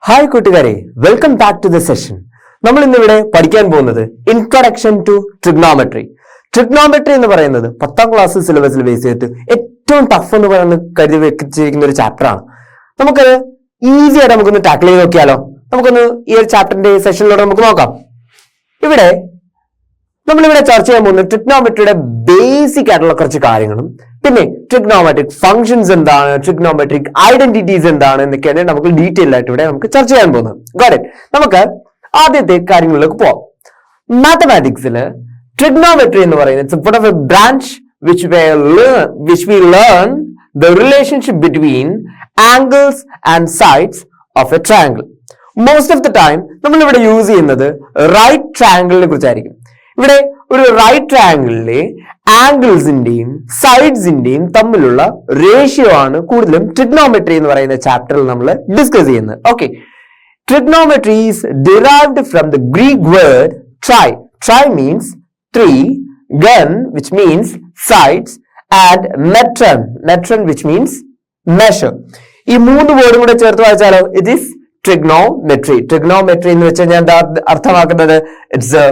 Hi കൂട്ടുകാരെ, welcome back to the session. നമ്മൾ ഇന്നിവിടെ പഠിക്കാൻ പോകുന്നത് ഇൻട്രൊഡക്ഷൻ ടു ട്രിഗ്നോമെട്രി. ട്രിഗ്നോമെട്രി എന്ന് പറയുന്നത് 10ാം ക്ലാസ് സിലബസിൽ ബേസ് ചെയ്തിട്ട് ഏറ്റവും ടഫ് എന്ന് പറയുന്നത് കരുതി വെച്ചിരിക്കുന്ന ഒരു ചാപ്റ്റർ ആണ്. നമുക്കത് ഈസി ആയിട്ട് നമുക്കൊന്ന് ടാക്കിൾ ചെയ്ത് നോക്കിയാലോ? നമുക്കൊന്ന് ഈ ഒരു ചാപ്റ്ററിന്റെ സെഷനിലൂടെ നമുക്ക് നോക്കാം. ഇവിടെ നമ്മളിവിടെ ചർച്ച ചെയ്യാൻ പോകുന്നത് ട്രിഗ്നോമെട്രിയുടെ ബേസിക് ആയിട്ടുള്ള കുറച്ച് കാര്യങ്ങളും പിന്നെ ട്രിഗ്നോമെട്രിക് ഫംഗ്ഷൻസ് എന്താണ്, ട്രിഗ്നോമെട്രിക് ഐഡന്റിറ്റീസ് എന്താണ് എന്നൊക്കെയാണ് നമുക്ക് ഡീറ്റെയിൽ ആയിട്ട് ഇവിടെ നമുക്ക് ചർച്ച ചെയ്യാൻ പോകുന്നത്. Got it. നമുക്ക് ആദ്യത്തെ കാര്യങ്ങളിലേക്ക് പോവാം. മാത്തമാറ്റിക്സില് ട്രിഗ്നോമെട്രി എന്ന് പറയുന്നത് it's one of a branch which we learn the relationship between angles and sides of a triangle. Most of the time നമ്മൾ ഇവിടെ യൂസ് ചെയ്യുന്നത് റൈറ്റ് ട്രയാങ്കിളിനെ കുറിച്ചായിരിക്കും. ഇവിടെ ഒരു റൈറ്റ് ട്രയാങ്കിളിലെ ആംഗിൾസിന്റെയും സൈഡ്സിന്റെയും തമ്മിലുള്ള റേഷ്യോ ആണ് കൂടുതലും ട്രിഗ്നോമെട്രി എന്ന് പറയുന്ന ചാപ്റ്ററിൽ നമ്മൾ ഡിസ്കസ് ചെയ്യുന്നത്. Okay, trigonometry is derived from the Greek word tri. Tri means three, gon which means sides and metron, metron which means measure. ഈ മൂന്ന് വേർഡും കൂടെ ചേർത്ത് വായിച്ചാലോ ഇറ്റ് ഈസ് ട്രിഗ്നോമെട്രി. ട്രിഗ്നോമെട്രി എന്ന് വെച്ച് കഴിഞ്ഞാൽ എന്താ അർത്ഥമാക്കുന്നത്? It's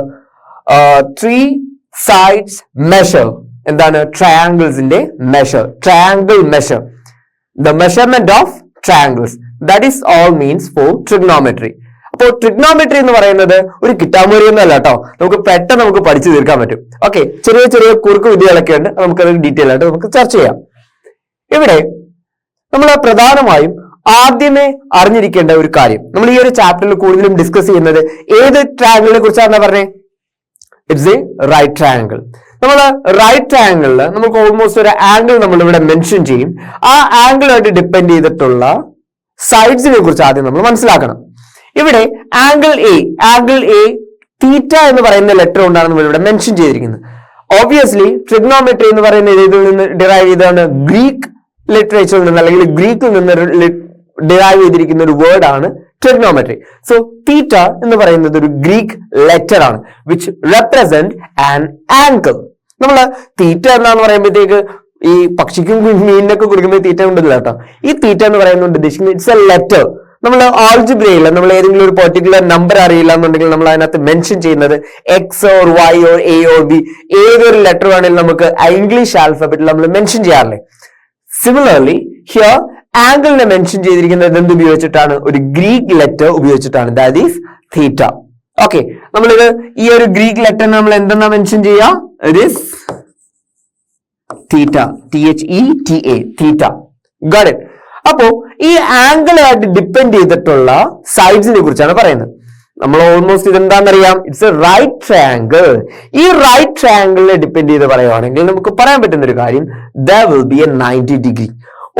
three sides measure. എന്താണ്? ട്രയാങ്കിൾസിന്റെ measure, triangle measure, the measurement of triangles. That is all means for trigonometry. അപ്പോൾ ട്രിഗ്നോമെട്രി എന്ന് പറയുന്നത് ഒരു കിട്ടാമൂരി ഒന്നല്ല കേട്ടോ, നമുക്ക് പെട്ടെന്ന് നമുക്ക് പഠിച്ചു തീർക്കാൻ പറ്റും. ഓക്കെ, ചെറിയ ചെറിയ കുറുക്ക് വിദ്യകളൊക്കെ ഉണ്ട്, നമുക്കത് ഡീറ്റെയിൽ ആയിട്ട് നമുക്ക് ചർച്ച ചെയ്യാം. ഇവിടെ നമ്മൾ പ്രധാനമായും ആദ്യമേ അറിഞ്ഞിരിക്കേണ്ട ഒരു കാര്യം, നമ്മൾ ഈ ഒരു ചാപ്റ്ററിൽ കൂടുതലും ഡിസ്കസ് ചെയ്യുന്നത് ഏത് ട്രയാങ്കിളിനെ കുറിച്ചാണെന്ന് പറഞ്ഞേ? It's a right triangle. നമ്മൾ റൈറ്റ് ട്രയാങ്കിളിൽ നമുക്ക് ഓൾമോസ്റ്റ് ഒരു ആംഗിൾ നമ്മൾ ഇവിടെ മെൻഷൻ ചെയ്യും. ആ ആംഗിളായിട്ട് ഡിപ്പെൻഡ് ചെയ്തിട്ടുള്ള സൈഡ്സിനെ കുറിച്ച് ആദ്യം നമ്മൾ മനസ്സിലാക്കണം. ഇവിടെ ആംഗിൾ എ തീറ്റ എന്ന് പറയുന്ന ലെറ്റർ കൊണ്ടാണ് നമ്മൾ ഇവിടെ മെൻഷൻ ചെയ്തിരിക്കുന്നത്. ഓബ്വിയസ്ലി ട്രിഗ്നോമെട്രി എന്ന് പറയുന്ന ഇതിൽ നിന്ന് ഡിറൈവ് ചെയ്താണ് ഗ്രീക്ക് ലിറ്ററേച്ചറിൽ നിന്ന് അല്ലെങ്കിൽ ഗ്രീക്കിൽ നിന്ന് ഡിറൈവ് ചെയ്തിരിക്കുന്ന ഒരു വേർഡ് ആണ് ട്രിഗ്നോമെട്രി. സോ തീറ്റ എന്ന് പറയുന്നത് ഒരു ഗ്രീക്ക് ലെറ്റർ ആണ് വിച്ച് റെപ്രസെന്റ് ആൻ ആംഗിൾ. നമ്മള് തീറ്റ എന്താന്ന് പറയുമ്പോഴത്തേക്ക് ഈ പക്ഷിക്കും മീനിനൊക്കെ കൊടുക്കുമ്പോൾ തീറ്റ ഉണ്ടല്ലോ കേട്ടോ. ഈ തീറ്റ എന്ന് പറയുന്നത് ഉദ്ദേശിക്കുന്നത് ഇറ്റ്സ് എ ലെറ്റർ. നമ്മൾ ആൾജിബ്രയിൽ നമ്മൾ ഏതെങ്കിലും ഒരു പെർട്ടിക്കുലർ നമ്പർ അറിയില്ല എന്നുണ്ടെങ്കിൽ നമ്മൾ അതിനകത്ത് മെൻഷൻ ചെയ്യുന്നത് X or Y or A or B, ഏതൊരു ലെറ്റർ വേണമെങ്കിലും നമുക്ക് ഇംഗ്ലീഷ് ആൽഫബറ്റിൽ നമ്മൾ മെൻഷൻ ചെയ്യാറില്ലേ? സിമിലർലി ഹിയർ ആംഗിളിനെ മെൻഷൻ ചെയ്തിരിക്കുന്നത് എന്ത് ഉപയോഗിച്ചിട്ടാണ്? ഒരു ഗ്രീക്ക് ലെറ്റർ ഉപയോഗിച്ചിട്ടാണ്, ദാറ്റ് ഈസ് തീറ്റ. ഓക്കെ, നമ്മളിത് ഈ ഒരു ഗ്രീക്ക് ലെറ്റർ നമ്മൾ എന്തെന്നാ മെൻഷൻ ചെയ്യാ? It is theta, THETA, theta. Got it. അപ്പോ ഈ ആംഗിളായിട്ട് ഡിപ്പെൻഡ് ചെയ്തിട്ടുള്ള സൈഡ്സിനെ കുറിച്ചാണ് പറയുന്നത്. നമ്മൾ ഓൾമോസ്റ്റ് ഇതെന്താണെന്നറിയാം, ഇറ്റ്സ് എ റൈറ്റ് ട്രയാങ്കിൾ. ഈ റൈറ്റ് ട്രയാങ്കിളിനെ ഡിപ്പെൻഡ് ചെയ്ത് പറയുവാണെങ്കിൽ നമുക്ക് പറയാൻ പറ്റുന്ന ഒരു കാര്യം, there will be a 90 degree.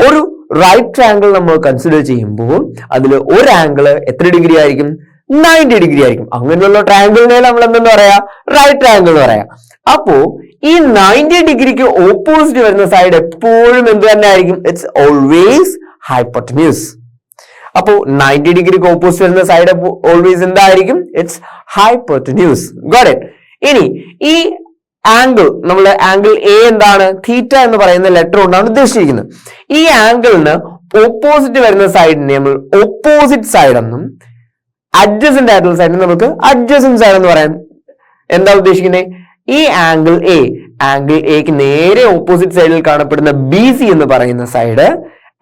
ഒരു റൈറ്റ് ട്രയാങ്കിൾ നമ്മൾ കൺസിഡർ ചെയ്യുമ്പോൾ അതിൽ ഒരു ആംഗിള് എത്ര ഡിഗ്രി ആയിരിക്കും? 90 ഡിഗ്രി ആയിരിക്കും. അങ്ങനെയുള്ള ട്രയാങ്കിളിനെ നമ്മൾ എന്തെന്ന് പറയാ? റൈറ്റ് ട്രയാങ്കിൾ എന്ന് പറയാം. അപ്പോ ഈ 90 ഡിഗ്രിക്ക് ഓപ്പോസിറ്റ് വരുന്ന സൈഡ് എപ്പോഴും എന്ത് തന്നെ ആയിരിക്കും? It's always hypotenuse. അപ്പോ 90 ഡിഗ്രിക്ക് ഓപ്പോസിറ്റ് വരുന്ന സൈഡ് ഓൾവേസ് എന്തായിരിക്കും? It's hypotenuse. Got it. ഇനി ഈ ആംഗിൾ, നമ്മൾ ആംഗിൾ എ എന്താണ്? തീറ്റ എന്ന് പറയുന്ന ലെറ്റർ കൊണ്ടാണ് ഉദ്ദേശിച്ചിരിക്കുന്നത്. ഈ ആംഗിളിന് ഓപ്പോസിറ്റ് വരുന്ന സൈഡിനെ നമ്മൾ ഓപ്പോസിറ്റ് സൈഡ് എന്നും അഡ്ജസന്റ് ആയിട്ടുള്ള സൈഡിനെ നമുക്ക് അഡ്ജസന്റ് സൈഡ് എന്ന് പറയാൻ. എന്താ ഉദ്ദേശിക്കുന്നത്? ഈ ആംഗിൾ എക്ക് നേരെ ഓപ്പോസിറ്റ് സൈഡിൽ കാണപ്പെടുന്ന BC എന്ന് പറയുന്ന സൈഡ്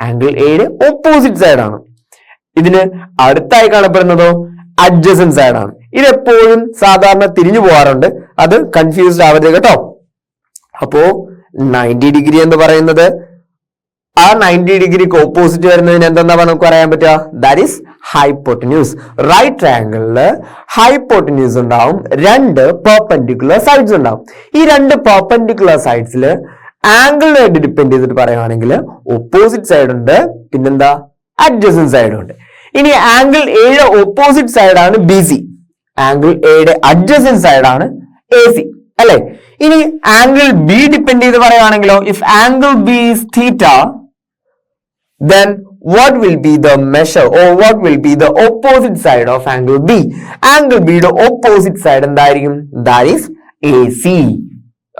ആംഗിൾ എയുടെ ഓപ്പോസിറ്റ് സൈഡാണ്. ഇതിന് അടുത്തായി കാണപ്പെടുന്നതോ അഡ്ജസന്റ് സൈഡാണ്. ഇതെപ്പോഴും സാധാരണ തിരിഞ്ഞു പോകാറുണ്ട്, അത് കൺഫ്യൂസ്ഡ് ആവരുത് കേട്ടോ. അപ്പോ 90 ഡിഗ്രി എന്ന് പറയുന്നത് ആ 90 ഡിഗ്രിക്ക് ഓപ്പോസിറ്റ് വരുന്നതിന് എന്തെന്നാ നമുക്ക് പറയാൻ പറ്റുക? That is hypotenuse. റൈറ്റ് ട്രയാങ്കിളില് ഹൈപ്പോട്ടന്യൂസ് ഉണ്ടാവും, രണ്ട് പെർപെൻഡിക്കുലർ സൈഡ്സ് ഉണ്ടാവും. ഈ രണ്ട് പെർപെൻഡിക്കുലർ സൈഡ്സിൽ ആംഗിളിനായിട്ട് ഡിപ്പെൻഡ് ചെയ്തിട്ട് പറയുകയാണെങ്കിൽ ഓപ്പോസിറ്റ് സൈഡ് ഉണ്ട്, പിന്നെന്താ? അഡ്ജസന്റ് സൈഡും ഉണ്ട്. ഇനി ആംഗിൾ എയുടെ ഓപ്പോസിറ്റ് സൈഡാണ് BC, ആംഗിൾ എയുടെ അഡ്ജസന്റ് സൈഡാണ് AC അല്ലെ? ഇനി ആംഗിൾ B ഡിപ്പെൻഡ് ചെയ്ത് പറയുകയാണെങ്കിലോ, if angle B is theta, then what will be the measure or what will be the opposite side of angle B? Angle B യുടെ opposite side എന്തായിരിക്കും? That is AC.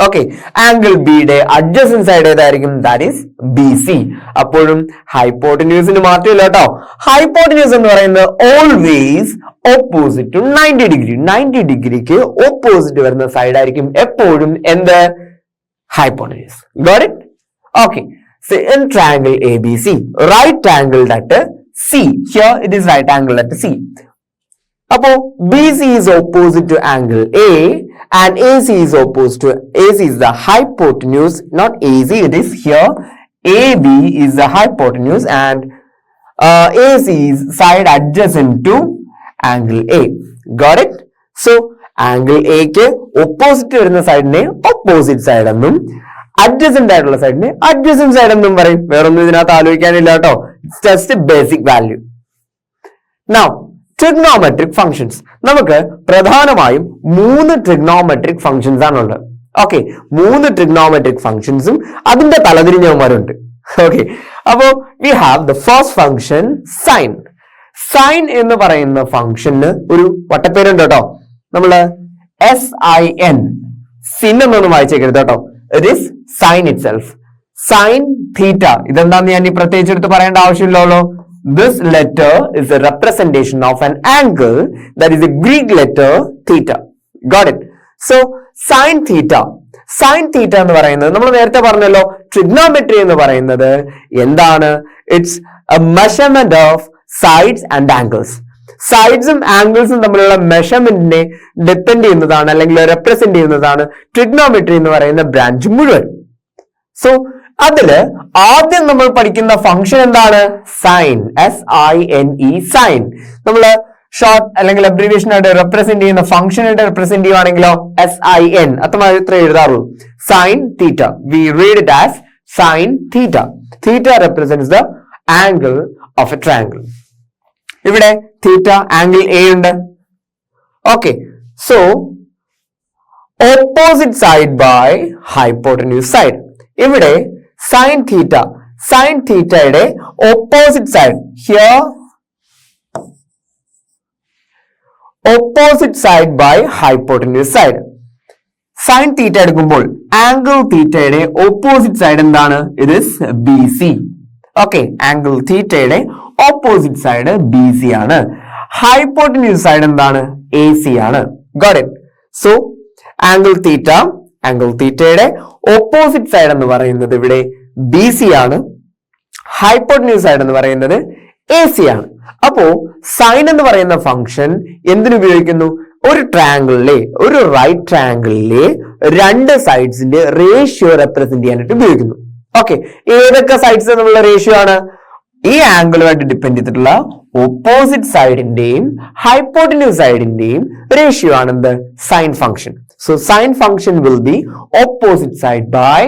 Okay, angle ബിയുടെ adjacent side ഏതായിരിക്കും? That is BC. അപ്പോഴും ഹൈപ്പോട്ടന്യൂസിന് മാറ്റമില്ല കേട്ടോ. Hypotenuse എന്ന് പറയുന്നത് always opposite to 90 degree. 90 ഡിഗ്രിക്ക് ഓപ്പോസിറ്റ് വരുന്ന സൈഡ് ആയിരിക്കും എപ്പോഴും എന്ത്? Hypotenuse. Got it? Okay. In triangle ABC, right angled at C. Here it is right angled at C. അപ്പോ BC is opposite to angle A and AC is the hypotenuse, not AC, it is here AB is the hypotenuse and AC is side adjacent to angle A. Got it? So angle A ക്ക് opposite വരുന്ന സൈഡിനെ opposite side എന്നും adjacent ആയിട്ടുള്ള സൈഡിനെ adjacent side എന്നും പറയും. വേറൊന്നും ഇതിനകത്ത് ആലോചിക്കാനില്ല കേട്ടോ. It's just basic value. Now trigonometric functions. നമുക്ക് പ്രധാനമായും 3 ട്രിഗ്നോമെട്രിക് ഫംഗ്ഷൻസ് ആണുള്ളത്. ഓക്കെ, 3 ട്രിഗ്നോമെട്രിക് ഫംഗ്ഷൻസും അതിന്റെ തലതിരിഞ്ഞവന്മാരുണ്ട്. ഓക്കെ, അപ്പോ we have the first function sine. Sine എന്ന് പറയുന്ന ഫംഗ്ഷന് ഒരു വട്ടപ്പേരുണ്ട് കേട്ടോ. നമ്മള് SIN സിൻ എന്നൊന്നും വായിച്ചേക്കരുത് കേട്ടോ. It is sign it self. Sine theta ഇതെന്താന്ന് ഞാൻ ഈ പ്രത്യേകിച്ച് എടുത്ത് പറയേണ്ട ആവശ്യമില്ലല്ലോ. This letter is a representation of an angle that is a Greek letter theta. Got it? So sin theta. Sin theta എന്ന് പറയുന്നത് നമ്മൾ നേരത്തെ പറഞ്ഞല്ലോ, ട്രിഗ്നോമെട്രി എന്ന് പറയുന്നത് എന്താണ്? It's a measurement of sides and angles. സൈഡ്സും ആംഗിൾസും തമ്മിലുള്ള മെഷർമെന്റിനെ ഡിപ്പെൻഡ് ചെയ്യുന്നതാണ് അല്ലെങ്കിൽ റെപ്രസെന്റ് ചെയ്യുന്നതാണ് ട്രിഗ്നോമെട്രി എന്ന് പറയുന്ന ബ്രാഞ്ച് മുഴുവൻ. സോ അതില് ആദ്യം നമ്മൾ പഠിക്കുന്ന ഫംഗ്ഷൻ എന്താണ്? സൈൻ. SINE sine. നമ്മള് ഷോർട്ട് അല്ലെങ്കിൽ അബ്രിവിയേഷൻ ആയിട്ട് റെപ്രസെന്റ് ചെയ്യുന്ന ഫംഗ്ഷൻ ആയിട്ട് റെപ്രസെന്റ് ചെയ്യുവാണെങ്കിലോ SIN. അത്രമാത്രമേ എഴുതാറുള്ളൂ. Sine theta. We read it as sine theta. Theta represents the angle of a triangle. ഇവിടെ തീറ്റ ആംഗിൾ A ഉണ്ട്. Okay, so opposite side by hypotenuse side. ഇവിടെ സൈൻ തീറ്റ, സൈൻ തീറ്റയുടെ opposite side here, opposite side by hypotenuse side. Sine theta എടുക്കുമ്പോൾ angle തീറ്റയുടെ opposite side എന്താണ്? It is BC. Okay, angle തീറ്റയുടെ opposite side BC ആണ്. Hypotenuse side എന്താണ്? AC ആണ്. Got it? So angle theta, angle തീറ്റയുടെ opposite side എന്ന് പറയുന്നത് ഇവിടെ BC ആണ്. ഹൈപ്പോട്ടന്യൂസ് സൈഡ് എന്ന് പറയുന്നത് AC ആണ്. അപ്പോ സൈൻ എന്ന് പറയുന്ന ഫംഗ്ഷൻ എന്തിനുപയോഗിക്കുന്നു? ഒരു ട്രയാംഗിളിലെ, ഒരു റൈറ്റ് ട്രയാംഗിളിലെ 2 സൈഡ്സിന്റെ റേഷ്യോ റെപ്രസെന്റ് ചെയ്യാനായിട്ട് ഉപയോഗിക്കുന്നു. ഓക്കെ, ഏതൊക്കെ സൈഡ്സ് എന്നുള്ള റേഷ്യോ ആണ്? ഈ ആംഗിളുമായിട്ട് ഡിപ്പെൻഡ് ചെയ്തിട്ടുള്ള ഓപ്പോസിറ്റ് സൈഡിന്റെയും ഹൈപ്പോട്ടന്യൂസ് സൈഡിന്റെയും റേഷ്യോ ആണ് എന്ത്? Sine function. So sine function will be opposite side by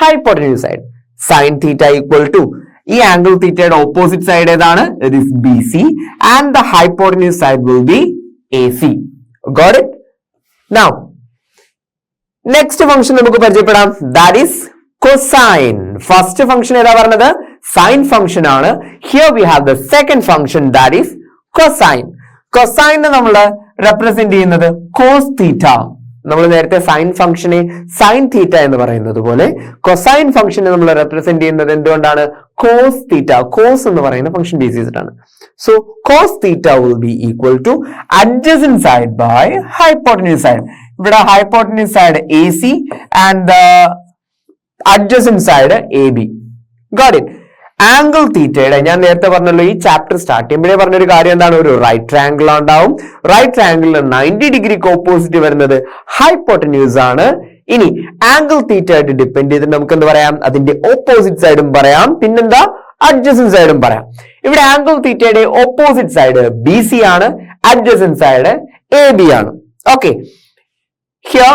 hypotenuse side. Sine theta equal to ഈ ആംഗിൾ തീറ്റയുടെ ഓപ്പോസിറ്റ് സൈഡ് ഏതാണ്? It is BC and the hypotenuse side will be AC. Got it? Now next function നമുക്ക് പരിചയപ്പെടാം. That is cosine. First function ഏതാ പറഞ്ഞത്? Sine function ആണ്. Here we have the second function that is cosine. കൊസൈനെ നമ്മൾ represent ചെയ്യുന്നത് cos theta. നമ്മൾ നേരത്തെ സൈൻ ഫംഗ്ഷനെ സൈൻ തീറ്റ എന്ന് പറയുന്നത് പോലെ കൊസൈൻ ഫംഗ്ഷനെ നമ്മൾ റെപ്രസെന്റ് ചെയ്യുന്നത് എന്തുകൊണ്ടാണ്? Cos theta. കോസ് എന്ന് പറയുന്ന ഫംഗ്ഷൻ ബേസ് ചെയ്തിട്ടാണ്. So cos theta will be equal to adjacent side by hypotenuse side. ഇവിടെ hypotenuse side AC and the adjacent side AB. Got it? Angle തീറ്റയുടെ ഞാൻ നേരത്തെ പറഞ്ഞല്ലോ, ഈ ചാപ്റ്റർ സ്റ്റാർട്ട് ചെയ്യുമ്പോഴേ പറഞ്ഞൊരു കാര്യം എന്താണ്? ഒരു റൈറ്റ് ട്രയാംഗിൾ ഉണ്ടാവും. റൈറ്റ് ട്രയാംഗിളിൽ 90 ഡിഗ്രിക്ക് ഓപ്പോസിറ്റ് വരുന്നത് ഹൈപ്പോട്ടന്യൂസ് ആണ്. ഇനി ആംഗിൾ തീറ്റ ആയിട്ട് ഡിപ്പെൻഡ് ചെയ്തിട്ട് നമുക്ക് എന്ത് പറയാം? അതിന്റെ ഓപ്പോസിറ്റ് സൈഡും പറയാം, പിന്നെന്താ? അഡ്ജസന്റ് സൈഡും പറയാം. ഇവിടെ ആംഗിൾ തീറ്റയുടെ ഓപ്പോസിറ്റ് സൈഡ് BC ആണ്, അഡ്ജസന്റ് സൈഡ് AB ആണ്. ഓക്കെ, ഹിയർ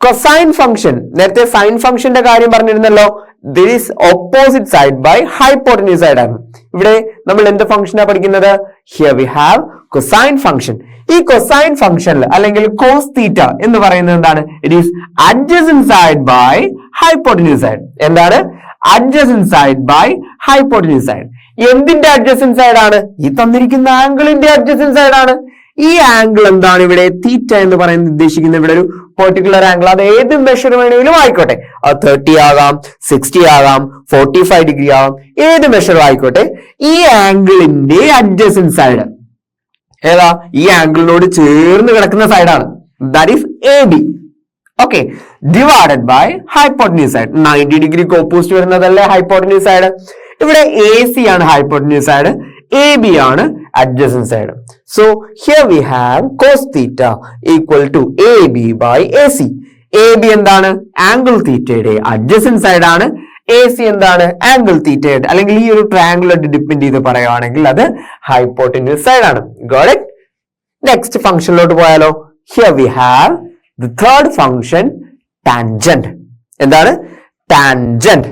കൊസൈൻ ഫംഗ്ഷൻ, നേരത്തെ സൈൻ ഫംഗ്ഷന്റെ കാര്യം പറഞ്ഞിരുന്നല്ലോ. There is opposite side by hypotenuse side ആണ്. ഇവിടെ നമ്മൾ എന്ത് ഫംഗ്ഷനാ പഠിക്കുന്നത്? Here we have cosine function. ഈ cosine ഫംഗ്ഷനിൽ അല്ലെങ്കിൽ cos theta എന്ന് പറയുന്നത് എന്താണ്? It is adjacent side by hypotenuse side. എന്താണ്? Adjacent side by hypotenuse side. എന്തിന്റെ adjacent side ആണ്? ഈ തന്നിരിക്കുന്ന ആംഗിളിന്റെ adjacent side ആണ്. ഈ ആംഗിൾ എന്താണ്? ഇവിടെ തീറ്റ എന്ന് പറയുന്നത് ഉദ്ദേശിക്കുന്നത് ഇവിടെ ഒരു പെർട്ടിക്കുലർ ആംഗിൾ, അത് ഏത് മെഷർ വേണമെങ്കിലും ആയിക്കോട്ടെ, അത് 30 ആകാം, 60 ആകാം, 45 ഡിഗ്രി ആകാം, ഏത് മെഷറും ആയിക്കോട്ടെ, ഈ ആംഗിളിന്റെ അഡ്ജസന്റ് സൈഡ് ഏതാ? ഈ ആംഗിളിനോട് ചേർന്ന് കിടക്കുന്ന സൈഡാണ്, that is AB. Okay, divided by hypotenuse side. 90 ഡിഗ്രിക്ക് ഓപ്പോസിറ്റ് വരുന്നതല്ലേ ഹൈപ്പോട്ടന്യൂസ് സൈഡ്? ഇവിടെ AC ആണ് ഹൈപ്പോട്ടന്യൂസ് സൈഡ്, AB ആണ് adjacent side. So here we have cos theta equal to AB by AC. AB എന്താണ്? ആംഗിൾ തീറ്റയുടെ adjacent side ആണ്. AC എന്താണ്? Angle തീറ്റയുടെ, അല്ലെങ്കിൽ ഈ ഒരു ട്രയാംഗിൾ ഡിപ്പെൻഡ് ചെയ്ത് പറയുകയാണെങ്കിൽ അത് ഹൈപ്പോട്ടന്യൂസ് സൈഡ് ആണ്. Got it? നെക്സ്റ്റ് ഫംഗ്ഷനിലോട്ട് പോയാലോ? Here we have the third function, tangent. എന്താണ്? Tangent.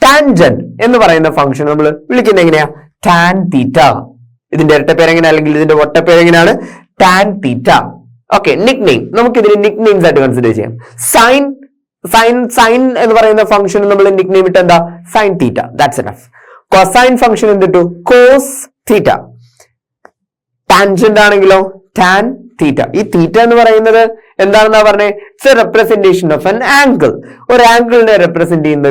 Tangent എന്ന് പറയുന്ന ഫംഗ്ഷൻ നമ്മൾ വിളിക്കുന്നത് എങ്ങനെയാ? tan theta. ഇതിന്റെ ഇരട്ടപ്പേര് എങ്ങനെ, അല്ലെങ്കിൽ ഇതിന്റെ ഒറ്റപ്പേര് എങ്ങനെയാണ്? tan theta. Okay, nickname, നമുക്ക് ഇതിന് നിക് നെയിംസ് ആയിട്ട് കൺസിഡർ ചെയ്യാം. സൈൻ എന്ന് പറയുന്ന ഫംഗ്ഷൻ നമ്മൾ നിക് നെയിം ഇട്ട് എന്താ? Sine theta. That's enough. Cosine function എന്തിട്ടു? Cos theta. ടാൻജന്റ് ആണെങ്കിലോ ടാൻ തീറ്റ. ഈ തീറ്റ എന്ന് പറയുന്നത് എന്താണെന്നാ പറഞ്ഞേ? It's a representation of an angle. ഒരു ആംഗിളിനെ റെപ്രസെന്റ് ചെയ്യുന്ന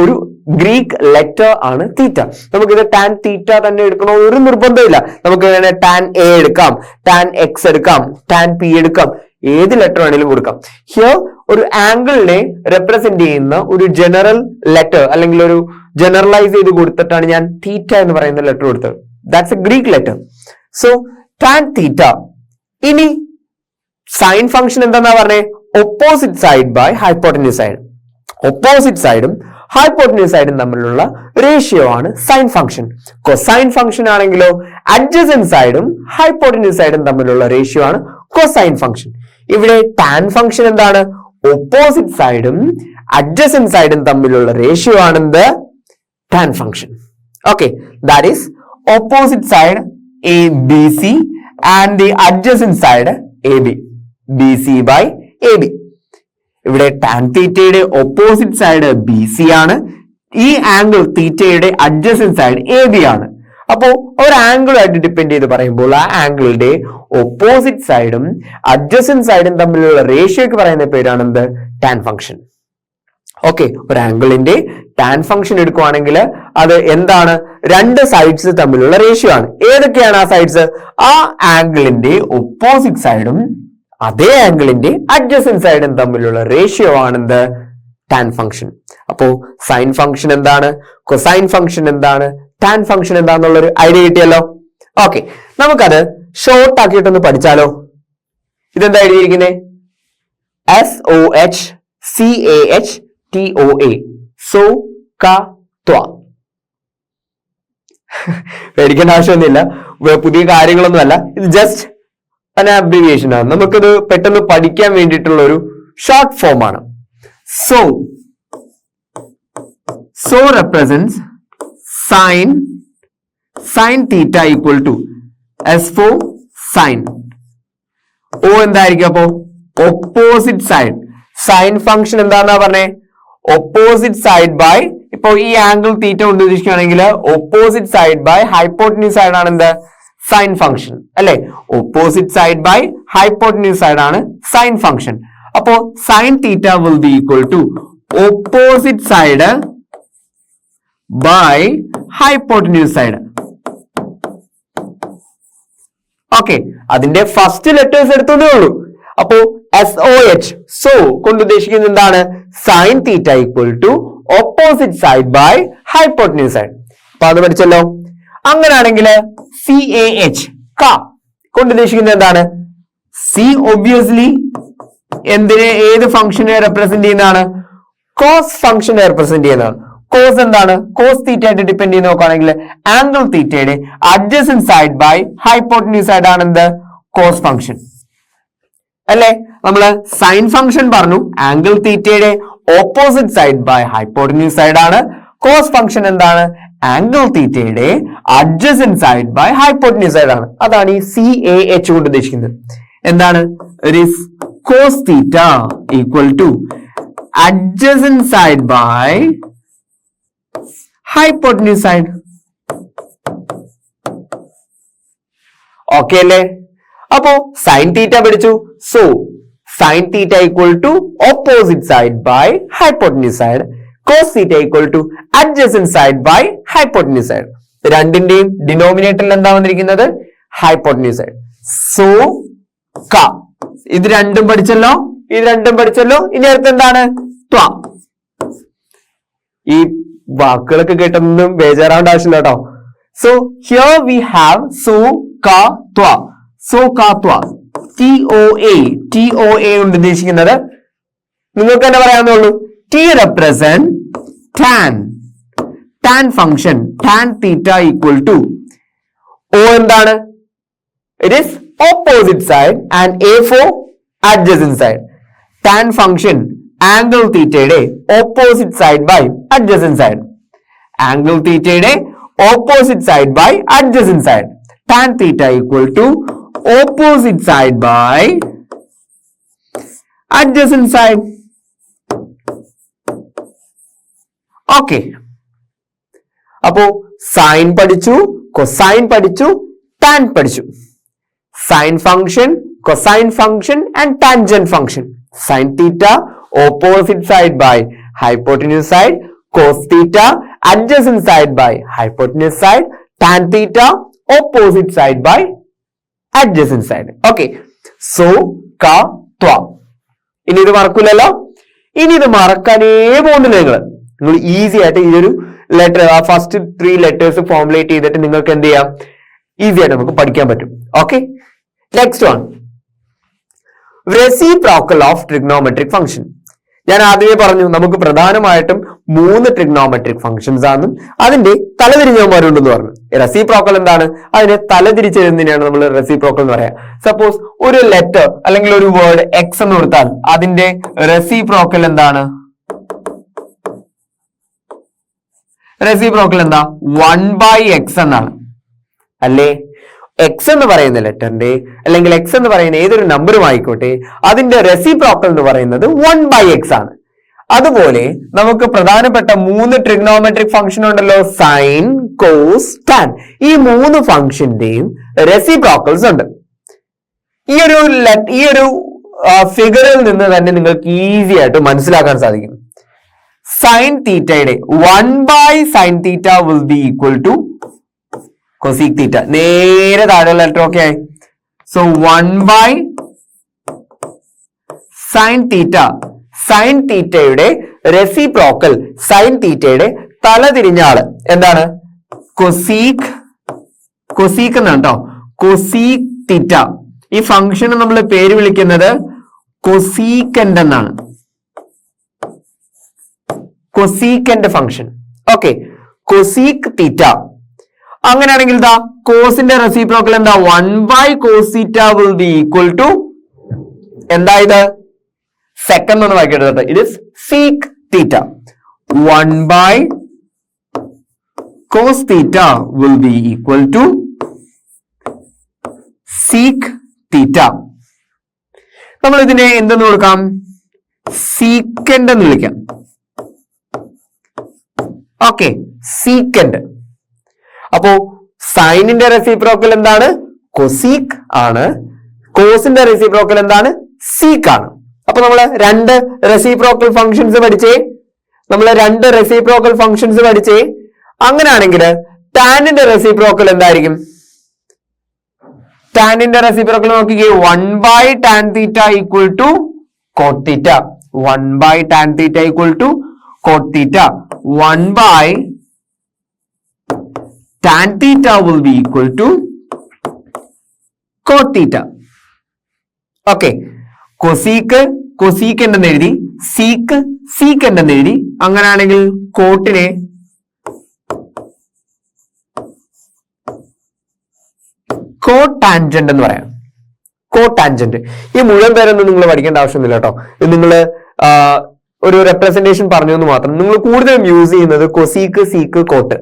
ഒരു ഗ്രീക്ക് ലെറ്റർ ആണ് തീറ്റ. നമുക്കിത് ടാൻ തീറ്റ തന്നെ എടുക്കണോ ഒരു നിർബന്ധമില്ല. നമുക്ക് വേണേ ടാൻ എ എടുക്കാം, ടാൻ എക്സ് എടുക്കാം, ടാൻ പി എടുക്കാം, ഏത് ലെറ്റർ വേണമെങ്കിലും കൊടുക്കാം. ഹിയർ ഒരു ആംഗിളിനെ റെപ്രസെന്റ് ചെയ്യുന്ന ഒരു ജനറൽ ലെറ്റർ, അല്ലെങ്കിൽ ഒരു ജനറലൈസ് ചെയ്ത് കൊടുത്തിട്ടാണ് ഞാൻ തീറ്റ എന്ന് പറയുന്ന ലെറ്റർ കൊടുത്തത്. That's a Greek letter. So tan theta. ഇനി സൈൻ ഫംഗ്ഷൻ എന്താന്നാ പറഞ്ഞേ? Opposite side by hypotenuse side. Opposite സൈഡും ഹൈപ്പോട്ടന്യൂസ് സൈഡും തമ്മിലുള്ള റേഷ്യോ ആണ് സൈൻ ഫംഗ്ഷൻ. കൊസൈൻ ഫംഗ്ഷൻ ആണെങ്കിലോ അഡ്ജസന്റ് സൈഡും ഹൈപ്പോട്ടന്യൂസ് സൈഡും തമ്മിലുള്ള റേഷ്യോ ആണ് കൊസൈൻ ഫംഗ്ഷൻ. ഇവിടെ ടാൻ ഫംഗ്ഷൻ എന്താണ്? ഓപ്പോസിറ്റ് സൈഡും അഡ്ജസന്റ് സൈഡും തമ്മിലുള്ള റേഷ്യോ ആണെന്ത്? Tan function. Okay, that is opposite side ABC and the adjacent side AB. BC by AB. ഇവിടെ ടാൻ തീറ്റയുടെ ഓപ്പോസിറ്റ് സൈഡ് BC ആണ്, ഈ ആംഗിൾ തീറ്റയുടെ അഡ്ജസന്റ് സൈഡ് AB ആണ്. അപ്പോ ഒരു ആംഗിളുമായിട്ട് ഡിപ്പെൻഡ് ചെയ്ത് പറയുമ്പോൾ ആ ആംഗിളിന്റെ ഓപ്പോസിറ്റ് സൈഡും അഡ്ജസന്റ് സൈഡും തമ്മിലുള്ള റേഷ്യോക്ക് പറയുന്ന പേരാണ് എന്ത്? Tan function. ഓക്കെ, ഒരു ആംഗിളിന്റെ ടാൻ ഫംഗ്ഷൻ എടുക്കുവാണെങ്കിൽ അത് എന്താണ്? രണ്ട് സൈഡ്സ് തമ്മിലുള്ള റേഷ്യോ ആണ്. ഏതൊക്കെയാണ് ആ സൈഡ്സ്? ആ ആംഗിളിന്റെ ഓപ്പോസിറ്റ് സൈഡും അതേ ആംഗിളിന്റെ അഡ്ജസന്റ് സൈഡും തമ്മിലുള്ള റേഷ്യോ ആണെന്ത്? Tan function. അപ്പോ സൈൻ ഫംഗ്ഷൻ എന്താണ്? കൊസൈൻ ഫംഗ്ഷൻ എന്താണ്? ടാൻ ഫംഗ്ഷൻ എന്താണെന്നുള്ളൊരു ഐഡിയ കിട്ടിയല്ലോ. ഓക്കെ, നമുക്കത് ഷോർട്ട് ആക്കിയിട്ടൊന്ന് പഠിച്ചാലോ? ഇതെന്താ എഴുതിയിരിക്കുന്നത്? SOHCAHTOA. സോ ക ത്വ. പേടിക്കേണ്ട ആവശ്യമൊന്നുമില്ല, പുതിയ കാര്യങ്ങളൊന്നുമല്ല, ഇത് ജസ്റ്റ് an abbreviation ആണ്. നമുക്കിത് പെട്ടെന്ന് പഠിക്കാൻ വേണ്ടിയിട്ടുള്ള ഒരു ഷോർട്ട് ഫോം ആണ്. So represents sin theta equal to S for sin. O എന്തായിരിക്കും അപ്പോ? Opposite side. സൈൻ ഫംഗ്ഷൻ എന്താന്നാ പറഞ്ഞേ? ഓപ്പോസിറ്റ് സൈഡ് ബൈ, ഇപ്പൊ ഈ ആംഗിൾ തീറ്റ കൊണ്ട് ഉദ്ദേശിക്കുകയാണെങ്കിൽ opposite side by hypotenuse side ആണ് എന്ത്? സൈൻ ഫംഗ്ഷൻ അല്ലെ? Opposite side by hypotenuse side ആണ് സൈൻ ഫംഗ്ഷൻ. അപ്പോ sine theta will be equal to opposite side by hypotenuse side. Okay, അതിന്റെ ഫസ്റ്റ് ലെറ്റേഴ്സ് എടുത്തതേ ഉള്ളൂ. അപ്പോ SOH, സോ കൊണ്ട് ഉദ്ദേശിക്കുന്നത് എന്താണ്? Sine theta equal to opposite side by hypotenuse side. അപ്പൊ അത് പഠിച്ചല്ലോ. അങ്ങനെയാണെങ്കിൽ CAH കൊണ്ട് ഉദ്ദേശിക്കുന്നത് എന്താണ്? സി ഒബ്വിയസ്ലി ഏത് ഫംഗ്ഷനെ റെപ്രസെന്റ് ചെയ്യുന്നതാണ്? കോസ് ഫംഗ്ഷനെ റെപ്രസെന്റ് ചെയ്യുന്നതാണ്. കോസ് എന്താണ്? കോസ് തീറ്റ ആയിട്ട് ഡിപ്പെൻഡ് ചെയ്ത് നോക്കുകയാണെങ്കിൽ ആംഗിൾ തീറ്റയുടെ adjacent side by hypotenuse side ആണ് എന്ത്? കോസ് ഫംഗ്ഷൻ അല്ലെ? നമ്മള് സൈൻ ഫംഗ്ഷൻ പറഞ്ഞു, ആംഗിൾ തീറ്റയുടെ opposite side by hypotenuse side ആണ്. കോസ് ഫംഗ്ഷൻ എന്താണ്? ആംഗിൾ തീറ്റയുടെ adjacent side by hypotenuse side ആണ്. അതാണ് ഈ CAH കൊണ്ട് ഉദ്ദേശിക്കുന്നത്. എന്താണ്? It is cos theta equal to adjacent side by hypotenuse side. Okay അല്ലേ? അപ്പോ സൈൻ തീറ്റ പഠിച്ചു. So sine theta equal to opposite side by hypotenuse side, cos theta equal to adjacent side by hypotenuse side. രണ്ടിന്റെയും ഡിനോമിനേറ്ററിൽ എന്താ വന്നിരിക്കുന്നത്? Hypotenuse side. So ക, ഇത് രണ്ടും പഠിച്ചല്ലോ, ഇനി അടുത്ത് എന്താണ്? ത്വ. ഈ വാക്കുകളൊക്കെ കേട്ടൊന്നും ബേജാറാവേണ്ട ആവശ്യമില്ല കേട്ടോ. So here we have so ക ത്വ. സോ ക ത്വ, TOA കൊണ്ട് ഉദ്ദേശിക്കുന്നത് നിങ്ങൾക്ക് തന്നെ പറയാവുന്നുള്ളൂ. T represent tan function, tan theta equal to O എന്താണ്? It is opposite side and A for adjacent side. Tan function angle theta opposite side by adjacent side. Angle theta opposite side by adjacent side. Tan theta equal to opposite side by adjacent side. Okay. അപ്പോ sine പഠിച്ചു, cosine പഠിച്ചു, tan പഠിച്ചു. Sine function, cosine function and tangent function. Sine theta opposite side by hypotenuse side, cos theta adjacent side by hypotenuse side, tan theta opposite side by adjacent side. Okay. So ക ത്വ. ഇനി ഇത് മറക്കൂലല്ലോ. ഇനി ഇത് മറക്കാനേ പോകുന്നില്ല. നിങ്ങൾ easy ആയിട്ട് ഈ ഒരു ലെറ്റർ, ആ ഫസ്റ്റ് 3 ലെറ്റേഴ്സ് ഫോർമുലേറ്റ് ചെയ്തിട്ട് നിങ്ങൾക്ക് എന്ത് ചെയ്യാം? ഈസി ആയിട്ട് നമുക്ക് പഠിക്കാൻ പറ്റും. Okay. Next one, reciprocal of trigonometric function. ഞാൻ ആദ്യമേ പറഞ്ഞു നമുക്ക് പ്രധാനമായിട്ടും 3 ട്രിഗ്നോമെട്രിക് ഫംഗ്ഷൻസ് ആണ്, അതിന്റെ തലതിരിഞ്ഞവന്മാരുണ്ടെന്ന് പറഞ്ഞു. റെസിപ്രോക്കൽ എന്താണ്? അതിനെ തലതിരിച്ചെഴുതുന്നതിനാണ് നമ്മൾ റെസിപ്രോക്കൽ എന്ന് പറയാം. സപ്പോസ് ഒരു ലെറ്റർ അല്ലെങ്കിൽ ഒരു വേർഡ് എക്സ് എന്ന് കൊടുത്താൽ അതിന്റെ റെസിപ്രോക്കൽ എന്താണ്? റെസിപ്രോക്കൽ എന്താ? 1/x എന്നാണ് അല്ലേ? എക്സ് എന്ന് പറയുന്ന ലെറ്ററിന്റെ അല്ലെങ്കിൽ എക്സ് എന്ന് പറയുന്ന ഏതൊരു നമ്പറും ആയിക്കോട്ടെ, അതിന്റെ റെസിപ്രോക്കൽ എന്ന് പറയുന്നത് 1/x ആണ്. അതുപോലെ നമുക്ക് പ്രധാനപ്പെട്ട 3 ട്രിഗ്നോമെട്രിക് ഫംഗ്ഷൻ ഉണ്ടല്ലോ, സൈൻ, കോസ്, ടാൻ. ഈ 3 ഫംഗ്ഷന്റെയും റെസിപ്രോക്കൽസ് ഉണ്ട്. ഈ ഒരു ഫിഗറിൽ നിന്ന് തന്നെ നിങ്ങൾക്ക് ഈസി ആയിട്ട് മനസ്സിലാക്കാൻ സാധിക്കും. സൈൻ തീറ്റയുടെ 1/sin theta will be equal to cosec theta. നേരെ താഴെയുള്ള ലെറ്റർ ഓക്കെ ആയി. So 1/sin theta. സൈൻ തീറ്റയുടെ റെസിപ്രോക്കൽ, സൈൻ തീറ്റയുടെ തലതിരിഞ്ഞ ആള് എന്താണ്? കൊസീക് എന്നാണ് കേട്ടോ. Cosec theta. ഈ ഫംഗ്ഷന് നമ്മൾ പേര് വിളിക്കുന്നത് കൊസീക്കന്റ് എന്നാണ്. കൊസീക്കന്റ് ഫംഗ്ഷൻ. ഓക്കെ. Cosec theta. അങ്ങനെയാണെങ്കിൽ ഇതാ കോസിന്റെ റെസിപ്രോക്കൽ എന്താ? 1/cos theta will be equal to എന്താ? ഇത് സെക്കൻഡ് ഒന്ന് വായിക്കട്ടെ. ഇത് sec theta. 1/cos theta will be equal to sec theta. നമ്മൾ ഇതിനെ എന്തെന്ന് കൊടുക്കാം? സീക്കന്റ് എന്ന് വിളിക്കാം. ഓക്കെ. സീക്കന്റ്. അപ്പോ സൈനിന്റെ റെസിപ്രോക്കൽ എന്താണ്? കൊസീക് ആണ്. കോസിന്റെ റെസിപ്രോക്കൽ എന്താണ്? സീക് ആണ്. അപ്പൊ നമ്മള് 2 റെസിപ്രോക്കൽ ഫംഗ്ഷൻസ് പഠിച്ചേ. അങ്ങനെയാണെങ്കിൽ ടാനിന്റെ റെസിപ്രോക്കൽ എന്തായിരിക്കും? ടാനിന്റെ റെസിപ്രോക്കൽ നോക്കിക്കേ. 1/tan theta equal to cot theta. 1/tan theta equal to cot theta. 1/tan theta will be equal to cot theta. Okay. Cosec എന്തെന്ന് എഴുതി, സീക്ക് എന്തെന്ന് എഴുതി. അങ്ങനെയാണെങ്കിൽ കോട്ടിനെ കോടാൻജന്റ് എന്ന് പറയാം. കോടാൻജന്റ്. ഈ മുഴുവൻ പേരൊന്നും നിങ്ങൾ പഠിക്കേണ്ട ആവശ്യമൊന്നുമില്ല കേട്ടോ. ഇത് നിങ്ങൾ ഒരു റെപ്രസെന്റേഷൻ പറഞ്ഞു എന്ന് മാത്രം. നിങ്ങൾ കൂടുതലും യൂസ് ചെയ്യുന്നത് cosec, sec, cot.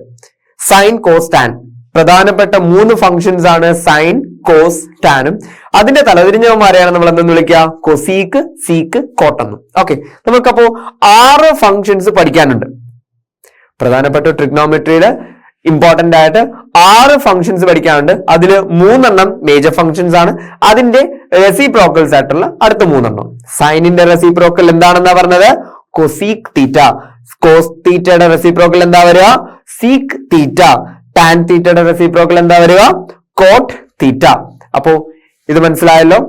Sine, cos, tan. പ്രധാനപ്പെട്ട 3 ഫംഗ്ഷൻസ് ആണ് സൈൻ, കോസ്, ടാനും. അതിന്റെ തലതിരിഞ്ഞവന്മാരെയാണ് നമ്മൾ എന്തെന്ന് വിളിക്കുക? കൊസീക്ക്, സീക്ക്, കോട്ടെന്നും. ഓക്കെ. നമുക്കപ്പോ 6 ഫംഗ്ഷൻസ് പഠിക്കാനുണ്ട്. പ്രധാനപ്പെട്ട ട്രിഗ്നോമെട്രിയില് ഇമ്പോർട്ടന്റ് ആയിട്ട് 6 ഫംഗ്ഷൻസ് പഠിക്കാനുണ്ട്. അതിൽ 3 മേജർ ഫംഗ്ഷൻസ് ആണ്. അതിന്റെ റെസിപ്രോക്കൽസ് ആയിട്ടുള്ള അടുത്ത 3. സൈനിന്റെ റെസിപ്രോക്കൽ എന്താണെന്നാ പറഞ്ഞത്? Cosec theta. കോസ് തീറ്റയുടെ റെസിപ്രോക്കൽ എന്താ വരിക? Sec theta. ടാൻ തീറ്റയുടെ റെസിപ്രോക്കൽ എന്താ വരിക? കോട്ട് തീറ്റ. അപ്പോ ഇത് മനസ്സിലായല്ലോ.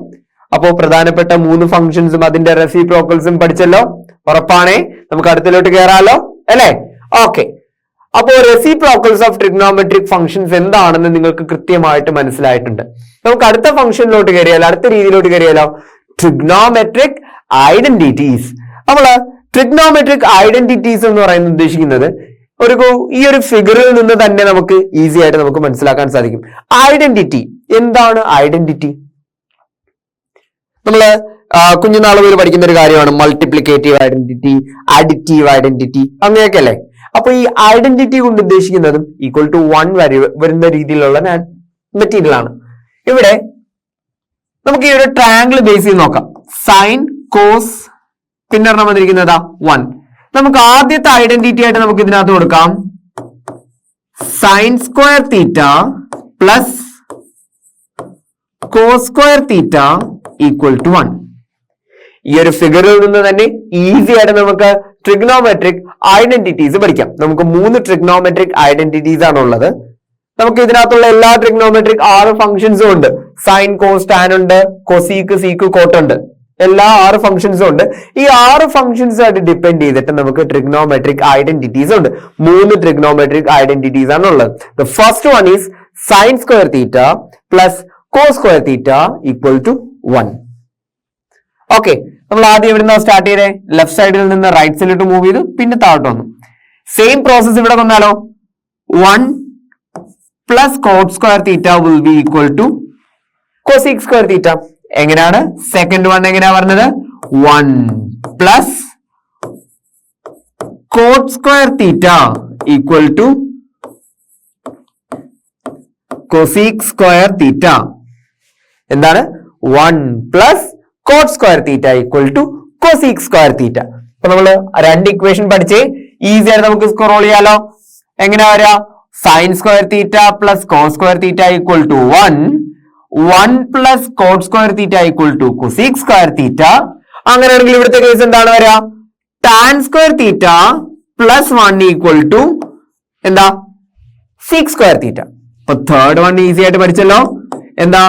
അപ്പോ പ്രധാനപ്പെട്ട 3 ഫംഗ്ഷൻസും അതിന്റെ റെസിപ്രോക്കൽസും പഠിച്ചല്ലോ. ഉറപ്പാണേ. നമുക്ക് അടുത്തിലോട്ട് കയറാലോ അല്ലേ? ഓക്കെ. അപ്പോ റെസിപ്രോക്കൽസ് ഓഫ് ട്രിഗ്നോമെട്രിക് ഫംഗ്ഷൻസ് എന്താണെന്ന് നിങ്ങൾക്ക് കൃത്യമായിട്ട് മനസ്സിലായിട്ടുണ്ട്. നമുക്ക് അടുത്ത ഫംഗ്ഷനിലോട്ട് കയറിയാലോ, അടുത്ത രീതിയിലോട്ട് കയറിയാലോ? Trigonometric identities. നമ്മള് ട്രിഗ്നോമെട്രിക് ഐഡന്റിറ്റീസ് എന്ന് പറയുന്നത് ഉദ്ദേശിക്കുന്നത് ഈ ഒരു ഫിഗറിൽ നിന്ന് തന്നെ നമുക്ക് ഈസി ആയിട്ട് നമുക്ക് മനസ്സിലാക്കാൻ സാധിക്കും. ഐഡന്റിറ്റി എന്താണ്? ഐഡന്റിറ്റി നമ്മള് കുഞ്ഞുനാൾ മുതൽ പഠിക്കുന്ന ഒരു കാര്യമാണ്. മൾട്ടിപ്ലിക്കേറ്റീവ് ഐഡന്റിറ്റി, അഡിറ്റീവ് ഐഡന്റിറ്റി, അങ്ങനെയൊക്കെ അല്ലേ? അപ്പൊ ഈ ഐഡന്റിറ്റി കൊണ്ട് ഉദ്ദേശിക്കുന്നതും ഈക്വൽ ടു 1 വരുന്ന രീതിയിലുള്ള മെറ്റീരിയൽ ആണ്. ഇവിടെ നമുക്ക് ഈ ഒരു ട്രയാങ്കിൾ ബേസ് ചെയ്ത് നോക്കാം. സൈൻ, കോസ്, പിന്നെ വന്നിരിക്കുന്നതാ 1. നമുക്ക് ആദ്യത്തെ ഐഡന്റിറ്റി ആയിട്ട് നമുക്ക് ഇതിനകത്ത് കൊടുക്കാം sine square theta plus cos square theta equal to 1. ഈ ഒരു ഫിഗറിൽ നിന്ന് തന്നെ ഈസി ആയിട്ട് നമുക്ക് ട്രിഗ്നോമെട്രിക് ഐഡന്റിറ്റീസ് പഠിക്കാം. നമുക്ക് 3 ട്രിഗ്നോമെട്രിക് ഐഡന്റിറ്റീസ് ആണ് ഉള്ളത്. നമുക്ക് ഇതിനകത്തുള്ള എല്ലാ ട്രിഗ്നോമെട്രിക് 6 ഫംഗ്ഷൻസും ഉണ്ട്. സൈൻ, കോസ്, ടാൻ ഉണ്ട്, കൊസീക്ക്, സീക്ക്, കോട്ട് ഉണ്ട്. എല്ലാ 6 ഫംഗ്ഷൻസും ഉണ്ട്. ഈ 6 ഫംഗ്ഷൻസ് ആയിട്ട് ഡിപ്പെൻഡ് ചെയ്തിട്ട് നമുക്ക് ട്രിഗ്നോമെട്രിക് ഐഡന്റിറ്റീസ് ഉണ്ട്. 3 ട്രിഗ്നോമെട്രിക് ഐഡന്റിറ്റീസ് ആണ് ഉള്ളത്. The first one is sine square theta plus cos square theta equal to 1. Okay, നമ്മൾ ആദ്യം എവിടെ നിന്നാണ് സ്റ്റാർട്ട് ചെയ്തേ? ലെഫ്റ്റ് സൈഡിൽ നിന്ന് റൈറ്റ് സൈഡിലോട്ട് മൂവ് ചെയ്തു, പിന്നെ താഴോട്ട് വന്നു. സെയിം പ്രോസസ് ഇവിടെ വന്നാലോ? 1 plus cot square theta will be equal to cosec square theta. എങ്ങനെയാണ് സെക്കൻഡ് വൺ എങ്ങനെയാ പറഞ്ഞത്? 1 plus cot square theta equal to cosec square theta. എന്താണ്? 1 plus cot square theta equal to cosec square theta. അപ്പൊ നമ്മള് 2 equation പഠിച്ചേ. Easy ആയിട്ട് നമുക്ക് scroll ചെയ്യാലോ. എങ്ങനെയാ വരിക? Sine square theta plus cos square theta equal to 1 plus cot square theta equal to cosec square theta. അങ്ങനെയാണെങ്കിൽ ഇവിടുത്തെ കേസ് എന്താണ് വരിക? Tan square theta plus 1 equal to എന്താ? Sec square theta. അപ്പൊ തേർഡ് വൺ ഈസി ആയിട്ട് പഠിച്ചല്ലോ. എന്താ?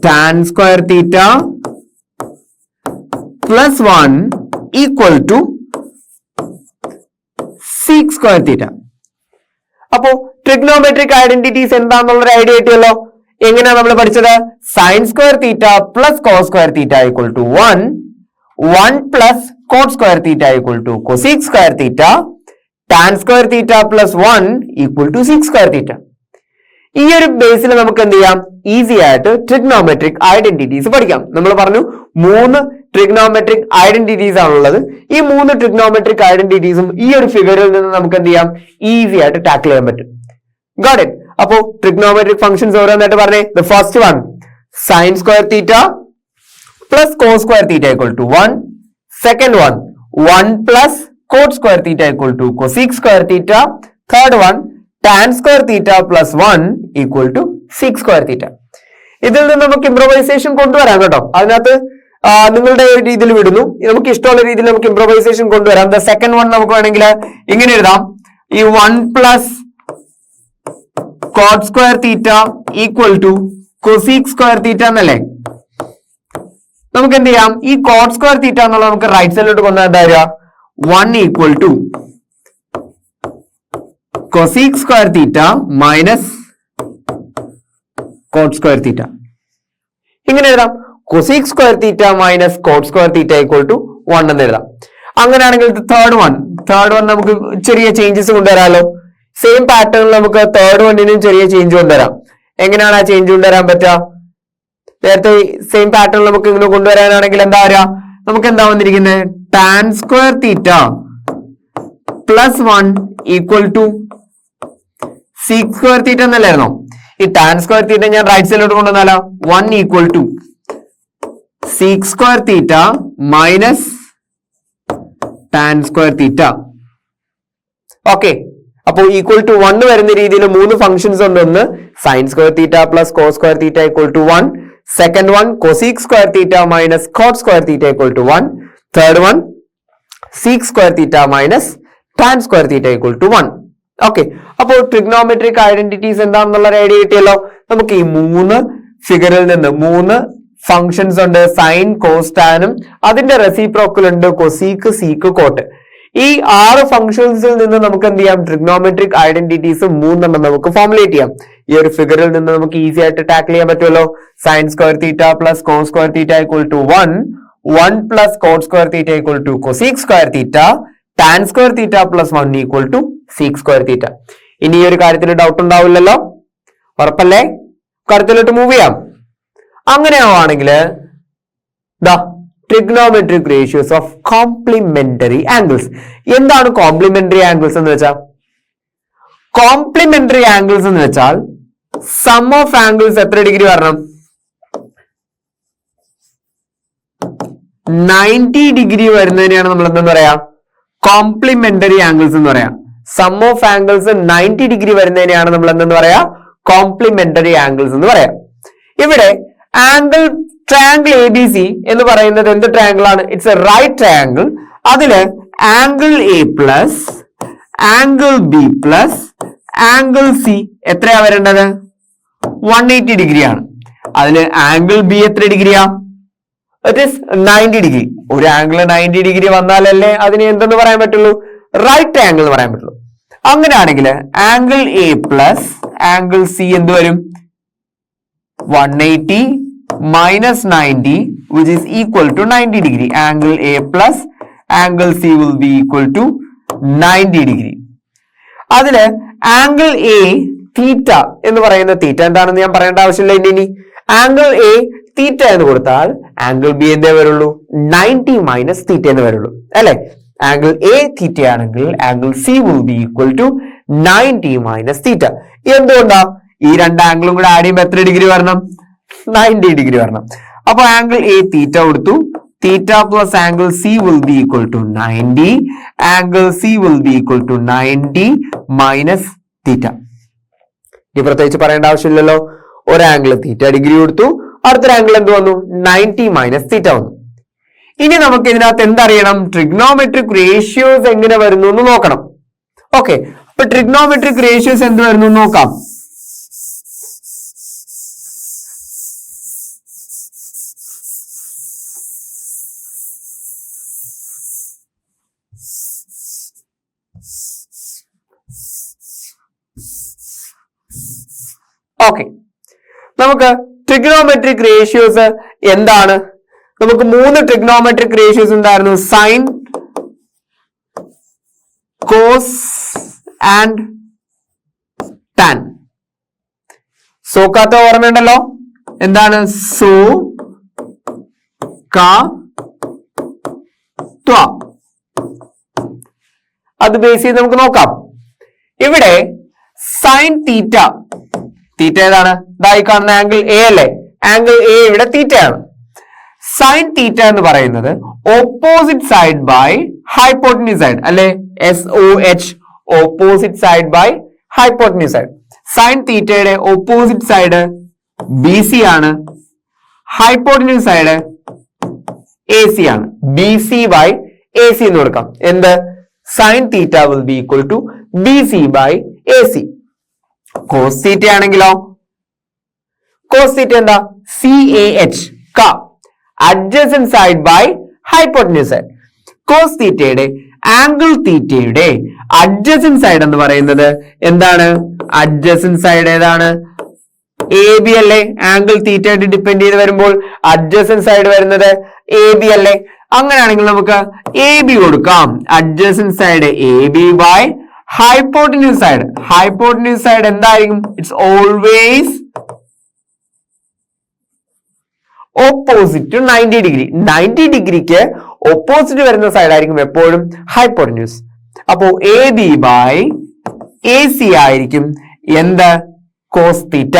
Tan square theta plus 1 equal to sec square theta. അപ്പോ ട്രിഗ്നോമെട്രിക് ഐഡന്റിറ്റീസ് എന്താണെന്നുള്ളൊരു ഐഡിയ കിട്ടിയല്ലോ. എങ്ങനെയാ നമ്മൾ പഠിച്ചത്? Sine square theta plus cos square theta equal to 1 plus cot square theta equal to cosec square theta, tan square theta plus 1 equal to sec square theta. ഈ ഒരു ബേസിൽ നമുക്ക് എന്ത് ചെയ്യാം? ഈസി ആയിട്ട് ട്രിഗ്നോമെട്രിക് ഐഡന്റിറ്റീസ് പഠിക്കാം. നമ്മൾ പറഞ്ഞു 3 ട്രിഗ്നോമെട്രിക് ഐഡന്റിറ്റീസ് ആണുള്ളത്. ഈ 3 ട്രിഗ്നോമെട്രിക് ഐഡന്റിറ്റീസും ഈ ഒരു ഫിഗറിൽ നിന്ന് നമുക്ക് എന്ത് ചെയ്യാം? ഈസി ആയിട്ട് ടാക്കിൾ ചെയ്യാൻ പറ്റും. Got it? അപ്പോ ട്രിഗ്നോമെട്രിക് ഫംഗ്ഷൻസ് ഓരോന്നായിട്ട് പറഞ്ഞേ. The first one sine square theta plus cos square theta equal to 1. Second one 1 plus cot square theta equal to cosec square theta. Third one tan square theta plus 1 equal to sec square theta. ഇതിൽ നിന്ന് നമുക്ക് improvisation കൊണ്ടുവരാം കേട്ടോ. അതിനകത്ത് നിങ്ങളുടെ രീതിയിൽ വിടുന്നു. നമുക്ക് ഇഷ്ടമുള്ള രീതിയിൽ നമുക്ക് ഇംപ്രൊവൈസേഷൻ കൊണ്ടുവരാം. ദ സെക്കൻഡ് വൺ നമുക്ക് വേണമെങ്കിൽ ഇങ്ങനെ എഴുതാം. ഈ 1 plus cot square theta equal to cosec square theta എന്നല്ലേ? നമുക്ക് എന്ത് ചെയ്യാം? ഈ കോട്ട് സ്ക്വയർ തീറ്റ എന്നുള്ളത് നമുക്ക് റൈറ്റ് സൈഡിലോട്ട് കൊണ്ടുവരാൻ എന്താ വരിക? 1 equal to cosec square theta minus cot square theta. ഇങ്ങനെ എഴുതാം. Cosec square theta minus cot square theta equal to 1 എന്ന് എഴുതാം. അങ്ങനെയാണെങ്കിൽ തേർഡ് വൺ നമുക്ക് ചെറിയ ചേഞ്ചസ് കൊണ്ടുവരാമല്ലോ. സെയിം പാറ്റേണിൽ നമുക്ക് തേർഡ് വണ്ണിനും ചെറിയ ചേഞ്ച് കൊണ്ടുവരാം. എങ്ങനെയാണ് ആ ചേഞ്ച് കൊണ്ടുവരാൻ പറ്റുക? നേരത്തെ സെയിം പാറ്റേണിൽ നമുക്ക് ഇങ്ങനെ കൊണ്ടുവരാനാണെങ്കിൽ എന്താ വരിക? നമുക്ക് എന്താ വന്നിരിക്കുന്നത്? Tan square theta plus 1 equal to sec square theta എന്നല്ലായിരുന്നോ? ഈ ടാൻ സ്ക്വയർ തീറ്റ ഞാൻ റൈറ്റ് സൈഡിലോട്ട് കൊണ്ടുവന്നാലോ? 1 equal to sec square theta minus tan square theta. Okay, അപ്പോൾ ഈക്വൽ ടു 1 വരുന്ന രീതിയിൽ 3 ഫംഗ്ഷൻസ് ഉണ്ട്. ഒന്ന് sine square theta plus cos square theta equal to 1. Second one cosec square theta minus cot square theta equal to 1. Third one sec square theta minus tan square theta equal to 1. Okay, അപ്പോൾ trigonometric identities എന്താണെന്നുള്ള idea കിട്ടിയല്ലോ. നമുക്ക് ഈ 3 ഫിഗറിൽ നിന്ന് 3 functions ഉണ്ട്. Sign, cos, ടാനും അതിന്റെ reciprocal ഉണ്ട് കൊസീക്, സീക്, കോട്ട്. ഈ 6 ഫംഗ്ഷൻസിൽ നിന്ന് നമുക്ക് എന്ത് ചെയ്യാം? ട്രിഗ്നോമെട്രിക് ഐഡന്റിറ്റീസ് 3 നമുക്ക് ഫോർമുലേറ്റ് ചെയ്യാം. ഈ ഒരു ഫിഗറിൽ നിന്ന് നമുക്ക് ഈസി ആയിട്ട് ടാക്കിൾ ചെയ്യാൻ പറ്റുമല്ലോ. Sine square theta plus cos square theta equal to 1, 1 plus cot square theta equal to cosec square theta, tan square theta plus 1 equal to sec square theta. ഇനി ഈ ഒരു കാര്യത്തിൽ ഡൗട്ട് ഉണ്ടാവില്ലല്ലോ, ഉറപ്പല്ലേ? കാര്യത്തിലോട്ട് മൂവ് ചെയ്യാം. അങ്ങനെയാണെങ്കിൽ ദാ trigonometric ratios of complementary angles. എന്താണ് കോംപ്ലിമെന്ററി ആംഗിൾസ് എന്ന് വെച്ചാൽ? കോംപ്ലിമെന്ററി ആംഗിൾസ് എന്ന് വെച്ചാൽ സം ഓഫ് ആംഗിൾസ് എത്ര ഡിഗ്രി വരണം? 90 ഡിഗ്രി വരുന്നതിനെയാണ് നമ്മൾ എന്തെന്ന് പറയാ? കോംപ്ലിമെന്ററി ആംഗിൾസ് എന്ന് പറയാം. സം ഓഫ് ആംഗിൾസ് 90 ഡിഗ്രി വരുന്നതിനെയാണ് നമ്മൾ എന്തെന്ന് പറയാ? കോംപ്ലിമെന്ററി ആംഗിൾസ് എന്ന് പറയാം. ഇവിടെ angle triangle A B C എന്ന് പറയുന്നത് എന്ത് ട്രയാംഗിൾ ആണ്? It's a right triangle. അതില് angle A plus angle B plus angle C എത്രയാ വരേണ്ടത്? 180 ഡിഗ്രി ആണ്. അതില് ആംഗിൾ ബി എത്ര ഡിഗ്രിയാ? It is 90 degree. ഒരു ആംഗിൾ 90 ഡിഗ്രി വന്നാലല്ലേ അതിന് എന്തെന്ന് പറയാൻ പറ്റുള്ളൂ? റൈറ്റ് ട്രയാംഗിൾ എന്ന് പറയാൻ പറ്റുള്ളൂ. അങ്ങനെയാണെങ്കിൽ angle A plus angle C എന്ത് വരും? 180 minus 90 which is equal to 90 degree. Angle A plus angle C will be equal to 90 degree. അതില് ആംഗിൾ എ തീറ്റ എന്ന് പറയുന്ന തീറ്റ എന്താണെന്ന് ഞാൻ പറയേണ്ട ആവശ്യമില്ല. ഇനി ആംഗിൾ എ തീറ്റ എന്ന് കൊടുത്താൽ ആംഗിൾ ബി എന്തേ വരുള്ളൂ? 90 മൈനസ് തീറ്റ എന്ന് വരുള്ളൂ അല്ലെ? ആംഗിൾ എ തീറ്റ ആണെങ്കിൽ angle C will be equal to 90 minus തീറ്റ. എന്തുകൊണ്ടാ? ഈ രണ്ട് ആംഗിളും കൂടെ ആഡ് ചെയ്യുമ്പോൾ എത്ര ഡിഗ്രി വരണം? 90 ഡിഗ്രി വരണം. അപ്പൊ ആംഗിൾ എ തീറ്റ കൊടുത്തു. Theta plus angle C will be equal to 90. Angle C will be equal to 90 minus theta. ഈ പ്രത്യേകിച്ച് പറയേണ്ട ആവശ്യമില്ലല്ലോ. ഒരു ആംഗിൾ തീറ്റ ഡിഗ്രി കൊടുത്തു, അടുത്തൊരു ആംഗിൾ എന്ത് വന്നു? 90 മൈനസ് തീറ്റ വന്നു. ഇനി നമുക്ക് ഇതിനകത്ത് എന്തറിയണം? ട്രിഗ്നോമെട്രിക് റേഷ്യോസ് എങ്ങനെ വരുന്നു എന്ന് നോക്കണം. ഓക്കെ, അപ്പൊ ട്രിഗ്നോമെട്രിക് റേഷ്യോസ് എന്ത് വരുന്നു നോക്കാം. ഓക്കെ, നമുക്ക് ട്രിഗ്നോമെട്രിക് റേഷ്യോസ് എന്താണ്? നമുക്ക് 3 ട്രിഗ്നോമെട്രിക് റേഷ്യോസ് ഉണ്ടായിരുന്നു. Sine, cos and tan. സോക്കാത്ത ഓർമ്മയുണ്ടല്ലോ. എന്താണ്? സോ കാ ത്വ. അത് ബേസ് ചെയ്ത് നമുക്ക് നോക്കാം. ഇവിടെ സൈൻ തീറ്റ, തീറ്റ ഏതാണ്? ഇതായി കാണുന്ന ആംഗിൾ എ അല്ലേ? ആംഗിൾ എ ഇവിടെ തീറ്റയാണ്. സൈൻ തീറ്റ എന്ന് പറയുന്നത് opposite side by hypotenuse side അല്ലെ? SOH, opposite side by hypotenuse side. Sine തീറ്റയുടെ ഓപ്പോസിറ്റ് സൈഡ് BC ആണ്, ഹൈപ്പോട്ടന്യൂസ് സൈഡ് AC ആണ്. BC ബൈ AC എന്ന് കൊടുക്കാം. എന്ത്? Sine theta will be equal to BC by AC. Cos theta ആണെങ്കിലോ? Cos theta എന്താ? CAH, adjacent side by hypotenuse side. Cos തീറ്റയുടെ angle തീറ്റയുടെ അഡ്ജസന്റ് സൈഡ് എന്ന് പറയുന്നത് എന്താണ്? അഡ്ജസന്റ് സൈഡ് ഏതാണ്? AB അല്ലേ? ആംഗിൾ തീറ്റയായിട്ട് ഡിപ്പെൻഡ് ചെയ്ത് വരുമ്പോൾ അഡ്ജസന്റ് സൈഡ് വരുന്നത് AB അല്ലേ? അങ്ങനെയാണെങ്കിൽ നമുക്ക് AB കൊടുക്കാം. Adjacent side AB by hypotenuse side. Hypotenuse side എന്തായിരിക്കും? It's always opposite to 90 degree. 90 ഡിഗ്രിക്ക് ഓപ്പോസിറ്റ് വരുന്ന സൈഡ് ആയിരിക്കും എപ്പോഴും ഹൈപ്പോട്ടന്യൂസ്. അപ്പോ AB ബൈ AC ആയിരിക്കും എന്ത്? Cos theta.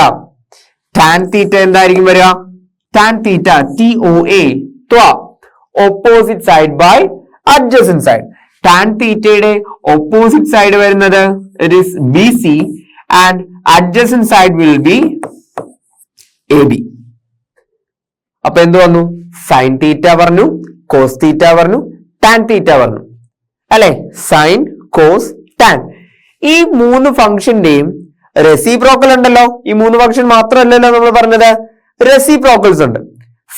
ടാൻ തീറ്റ എന്തായിരിക്കും വരിക? Tan theta TOA, opposite side by adjacent side. Tan തീറ്റയുടെ ഓപ്പോസിറ്റ് സൈഡ് വരുന്നത് it is B C and adjacent side will be A B. അപ്പൊ എന്ത് വന്നു? സൈൻ തീറ്റ പറഞ്ഞു, കോസ് തീറ്റ പറഞ്ഞു, ടാൻ തീറ്റ പറഞ്ഞു അല്ലെ? സൈൻ, കോസ്, ടാൻ, ഈ മൂന്ന് ഫംഗ്ഷന്റെയും റെസിപ്രോക്കൽ ഉണ്ടല്ലോ. ഈ മൂന്ന് ഫംഗ്ഷൻ മാത്രമല്ലല്ലോ നമ്മൾ പറഞ്ഞത്, റെസിപ്രോക്കൽസ് ഉണ്ട്.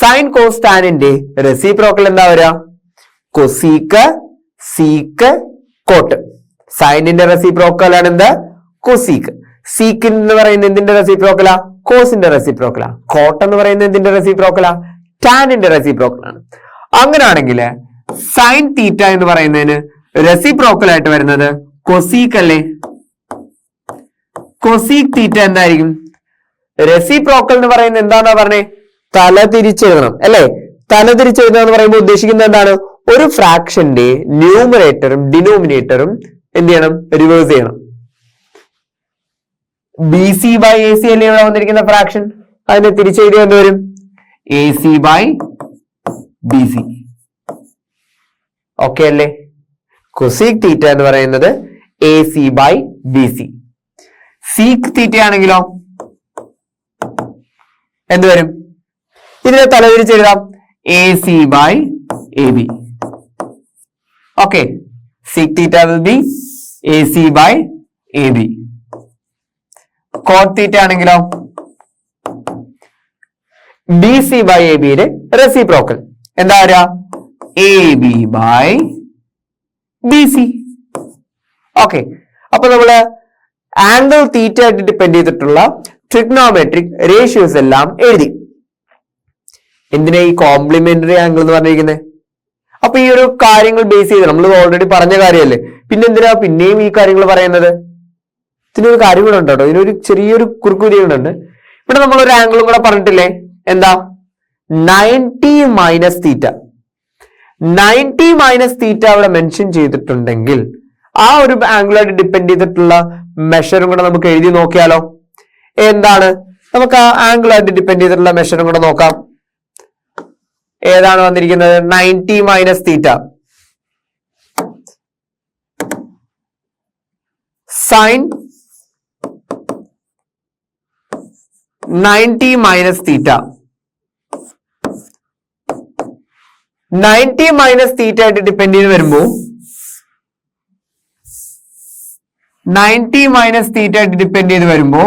സൈൻ, കോസ്, ടാനിന്റെ റെസിപ്രോക്കൽ എന്താ വരിക? Cosec, sec, cot. സൈനിന്റെ റെസിപ്രോക്കൽ ആണ് എന്ത്? കൊസീക്ക്. സീക്ക് എന്ന് പറയുന്നത് എന്തിന്റെ റെസിപ്രോക്കലാ? കോസിന്റെ റെസിപ്രോക്കലാ. കോട്ട് എന്ന് പറയുന്നത് എന്തിന്റെ റെസിപ്രോക്കലാ? ടാനിന്റെ റെസിപ്രോക്കലാണ്. അങ്ങനെയാണെങ്കിൽ സൈൻ തീറ്റ എന്ന് പറയുന്നതിന് റെസിപ്രോക്കൽ ആയിട്ട് വരുന്നത് കൊസീക്ക് അല്ലേ? കൊസീക് തീറ്റ എന്തായിരിക്കും? റെസിപ്രോക്കൽ എന്ന് പറയുന്നത് എന്താണെന്നാ പറഞ്ഞേ? തല തിരിച്ചെഴുതണം അല്ലെ? തല തിരിച്ചെഴുതുക എന്ന് പറയുമ്പോൾ ഉദ്ദേശിക്കുന്നത് എന്താണ്? ഒരു ഫ്രാക്ഷന്റെ ന്യൂമറേറ്ററും ഡിനോമിനേറ്ററും എന്ത് ചെയ്യണം? റിവേഴ്സ് ചെയ്യണം. B C by A C അല്ലേ ഇവിടെ വന്നിരിക്കുന്ന ഫ്രാക്ഷൻ? അതിനെ തിരിച്ചെഴുതി എന്ത് വരും? A C by B C. Okay അല്ലേ? കൊസീക് തീറ്റ എന്ന് പറയുന്നത് A C by B C. Sec theta ആണെങ്കിലോ എന്ത് വരും? ഇതിനെ തലതിരിച്ചെഴുതാം, A C by A B. Okay, sec theta will be A C by A B. Cot theta ആണെങ്കിലോ B C by A ബിയുടെ റെസിപ്രോക്കൽ എന്താ വരിക? A B by B C. Okay, അപ്പൊ നമ്മള് ആംഗിൾ തീറ്റ ആയിട്ട് ഡിപ്പെൻഡ് ചെയ്തിട്ടുള്ള trigonometric ratios എല്ലാം എഴുതി. എന്തിനാ ഈ കോംപ്ലിമെന്ററി ആംഗിൾ എന്ന് പറഞ്ഞിരിക്കുന്നത്? അപ്പൊ ഈ ഒരു കാര്യങ്ങൾ ബേസ് ചെയ്ത് നമ്മൾ ഓൾറെഡി പറഞ്ഞ കാര്യമല്ലേ, പിന്നെ എന്തിനാ പിന്നെയും ഈ കാര്യങ്ങൾ പറയുന്നത്? ഇതിനൊരു കാര്യം കൂടെ ഉണ്ട് കേട്ടോ, ഇതിനൊരു ചെറിയൊരു കുറുക്കുരിയുണ്ട്. ഇവിടെ നമ്മൾ ഒരു ആംഗിളും കൂടെ പറഞ്ഞിട്ടില്ലേ? എന്താ? 90 മൈനസ് തീറ്റ. 90 മൈനസ് തീറ്റ അവിടെ മെൻഷൻ ചെയ്തിട്ടുണ്ടെങ്കിൽ ആ ഒരു ആംഗിളായിട്ട് ഡിപ്പെൻഡ് ചെയ്തിട്ടുള്ള മെഷറും കൂടെ നമുക്ക് എഴുതി നോക്കിയാലോ? എന്താണ്? നമുക്ക് ആ ആംഗിളായിട്ട് ഡിപ്പെൻഡ് ചെയ്തിട്ടുള്ള മെഷറും കൂടെ നോക്കാം. ഏതാണ് വന്നിരിക്കുന്നത്? 90 minus theta. Sine 90 minus theta. 90 minus theta ആയിട്ട് ഡിപ്പെൻഡ് ചെയ്ത് വരുമ്പോ 90 മൈനസ് തീറ്റ ആയിട്ട് ഡിപ്പെൻഡ് ചെയ്ത് വരുമ്പോ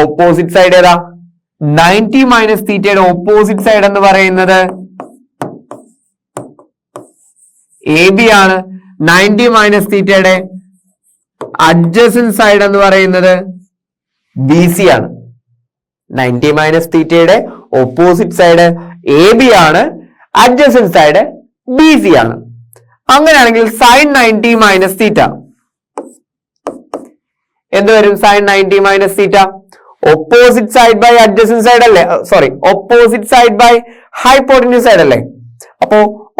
ഓപ്പോസിറ്റ് സൈഡ് ഏതാ? 90 മൈനസ് തീറ്റയുടെ ഓപ്പോസിറ്റ് സൈഡ് എന്ന് പറയുന്നത് എ ബി ആണ്. 90 മൈനസ് തീറ്റയുടെ അഡ്ജസന്റ് സൈഡ് എന്ന് പറയുന്നത് ബി സി ആണ്. 90 മൈനസ് തീറ്റയുടെ ഓപ്പോസിറ്റ് സൈഡ് എ ബി ആണ്, അഡ്ജസന്റ് സൈഡ് ബി സി ആണ്. അങ്ങനെയാണെങ്കിൽ സൈൻ 90 മൈനസ് തീറ്റ എന്ത് വരും? Sine 90 minus theta opposite side by adjacent side അല്ലേ? Sorry, opposite side by hypotenuse side അല്ലേ? അപ്പോ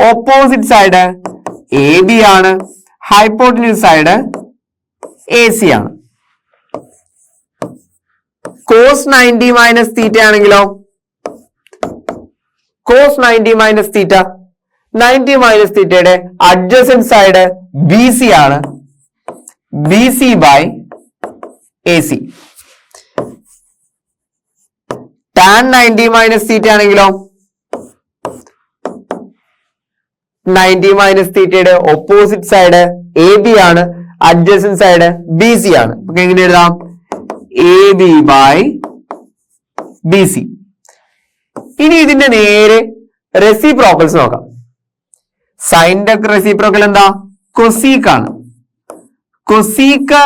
ഓപ്പോസിറ്റ് സൈഡ് എ ബി ആണ്, ഹൈപ്പോട്ടന്യൂസ് സൈഡ് എ സി ആണ്. കോസ് 90 മൈനസ് തീറ്റ ആണെങ്കിലോ? കോസ് 90 മൈനസ് തീറ്റ 90 മൈനസ് തീറ്റയുടെ adjacent side B C ആണ്, B C by A C. Tan 90 minus theta ആണെങ്കിലോ? 90 minus തീറ്റയുടെ opposite side A B ആണ്, adjacent side B C ആണ്. നമുക്ക് എങ്ങനെ എഴുതാം? A B by B C. ഇനി ഇതിന്റെ നേരെ റെസിപ്രോക്കൽസ് നോക്കാം. സൈനിന്റെ റെസിപ്രോക്കൽ എന്താ? കൊസീക്ക് ആണ്. കൊസീക്ക്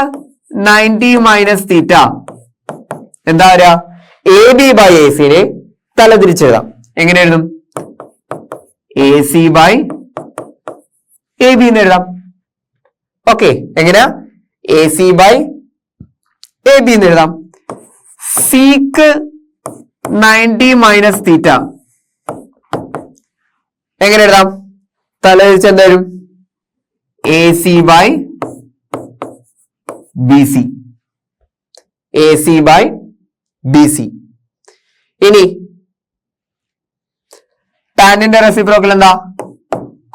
90 മൈനസ് തീറ്റ എന്താ പറയാ? എ ബി ബൈ എ സിനെ തലതിരിച്ചെഴുതാം. എങ്ങനെ എഴുതും? A C by A B എന്ന് എഴുതാം. ഓക്കെ, എങ്ങനെയാ? A C by A B എന്ന് എഴുതാം. സീക്ക് 90 മൈനസ് തീറ്റ എങ്ങനെ എഴുതാം? തലതിരിച്ച് എന്താ വരും? A C by B C. A C by B C. ഇനി ടാനിന്റെ റെസിപ്രോക്കൽ എന്താ?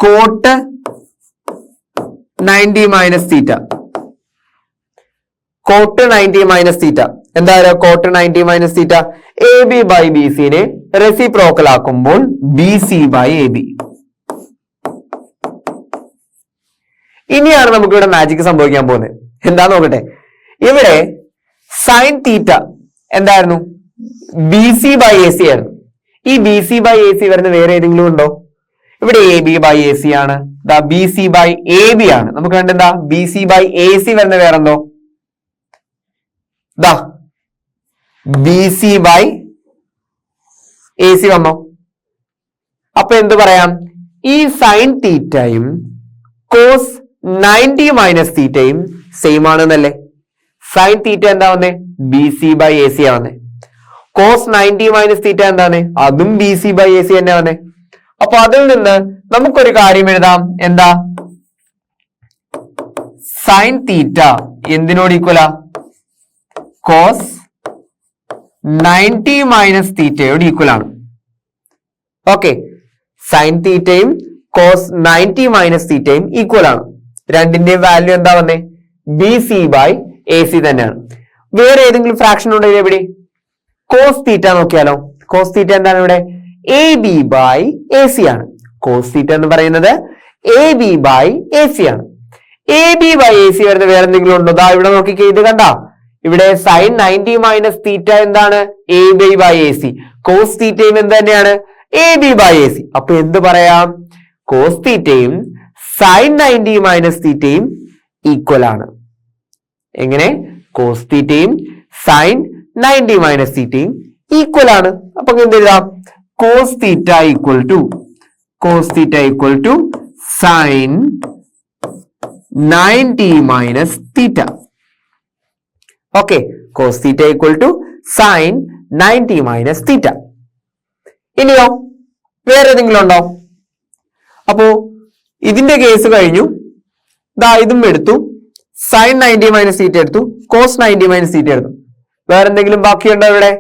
Cot 90 minus theta. Cot 90 minus theta എന്താ cot 90 minus theta? A B by B സിനെ റെസിപ്രോക്കൽ ആക്കുമ്പോൾ B C by A B. ഇനിയാണ് നമുക്ക് ഇവിടെ മാജിക് സംഭവിക്കാൻ പോകുന്നത്. എന്താ നോക്കട്ടെ. ഇവിടെ സൈൻ തീറ്റ എന്തായിരുന്നു? B C by A C ആയിരുന്നു. ഈ B C by A C വരുന്ന വേറെ ഏതെങ്കിലും ഉണ്ടോ? ഇവിടെ A B by A C ആണ്. B C by A B ആണ്. നമുക്ക് കണ്ടെന്താ B C by A C വരുന്ന വേറെന്തോ? B C by A C വന്നോ? അപ്പൊ എന്ത് പറയാം? ഈ സൈൻ തീറ്റയും കോസ് 90 മൈനസ് തീറ്റയും സെയിം ആണെന്നല്ലേ? സൈൻ തീറ്റ എന്താ വന്നേ? B C by A C ആ വന്നേ. കോസ് 90 മൈനസ് തീറ്റ എന്താണ്? അതും B C by A C തന്നെ വന്നേ. അപ്പൊ അതിൽ നിന്ന് നമുക്കൊരു കാര്യം എഴുതാം. എന്താ? സൈൻ തീറ്റ എന്തിനോട് ഈക്വലാ? കോസ് 90 മൈനസ് തീറ്റയോട് ഈക്വൽ ആണ്. ഓക്കെ, സൈൻ തീറ്റയും കോസ് 90 മൈനസ് തീറ്റയും ഈക്വൽ ആണ്. രണ്ടിന്റെയും വാല്യൂ എന്താ വന്നേ? B C by A C തന്നെയാണ്. വേറെ ഏതെങ്കിലും ഫ്രാക്ഷൻ ഉണ്ടോ ഇവിടെ? കോസ് തീറ്റ നോക്കിയാലോ. കോസ് തീറ്റ എന്താണ് ഇവിടെ? A B by A C ആണ്. കോസ് തീറ്റ എന്ന് പറയുന്നത് A B by A C ആണ്. A B by A C വരുന്ന വേറെ എന്തെങ്കിലും ഉണ്ടോ? ദാ ഇവിടെ നോക്കിക്കേ, ഇത് കണ്ട. ഇവിടെ സൈൻ 90 മൈനസ് തീറ്റ എന്താണ്? A B by A C. Cos തീറ്റയും എന്ത് തന്നെയാണ്? A B by A C. അപ്പൊ എന്ത് പറയാം? കോസ് തീറ്റയും സൈൻ 90 മൈനസ് തീറ്റയും ഈക്വൽ ആണ്. എങ്ങനെ? കോസ് തീറ്റയും സൈൻ 90 മൈനസ് തീറ്റയും ഈക്വൽ ആണ്. അപ്പൊ എന്ത് എഴുതാം? Cos theta equal to sine 90 minus theta. Okay, cos theta equal to sine 90 minus theta. ഇനിയോ വേറെ ഏതെങ്കിലും ഉണ്ടോ? അപ്പോ ഇതിന്റെ കേസ് കഴിഞ്ഞു. ഇതും എടുത്തു. സൈൻ 90 മൈനസ് തീറ്റ എടുത്തു, കോസ് 90 മൈനസ് തീറ്റ എടുത്തു. വേറെ എന്തെങ്കിലും ബാക്കിയുണ്ടോ? ഇവിടെ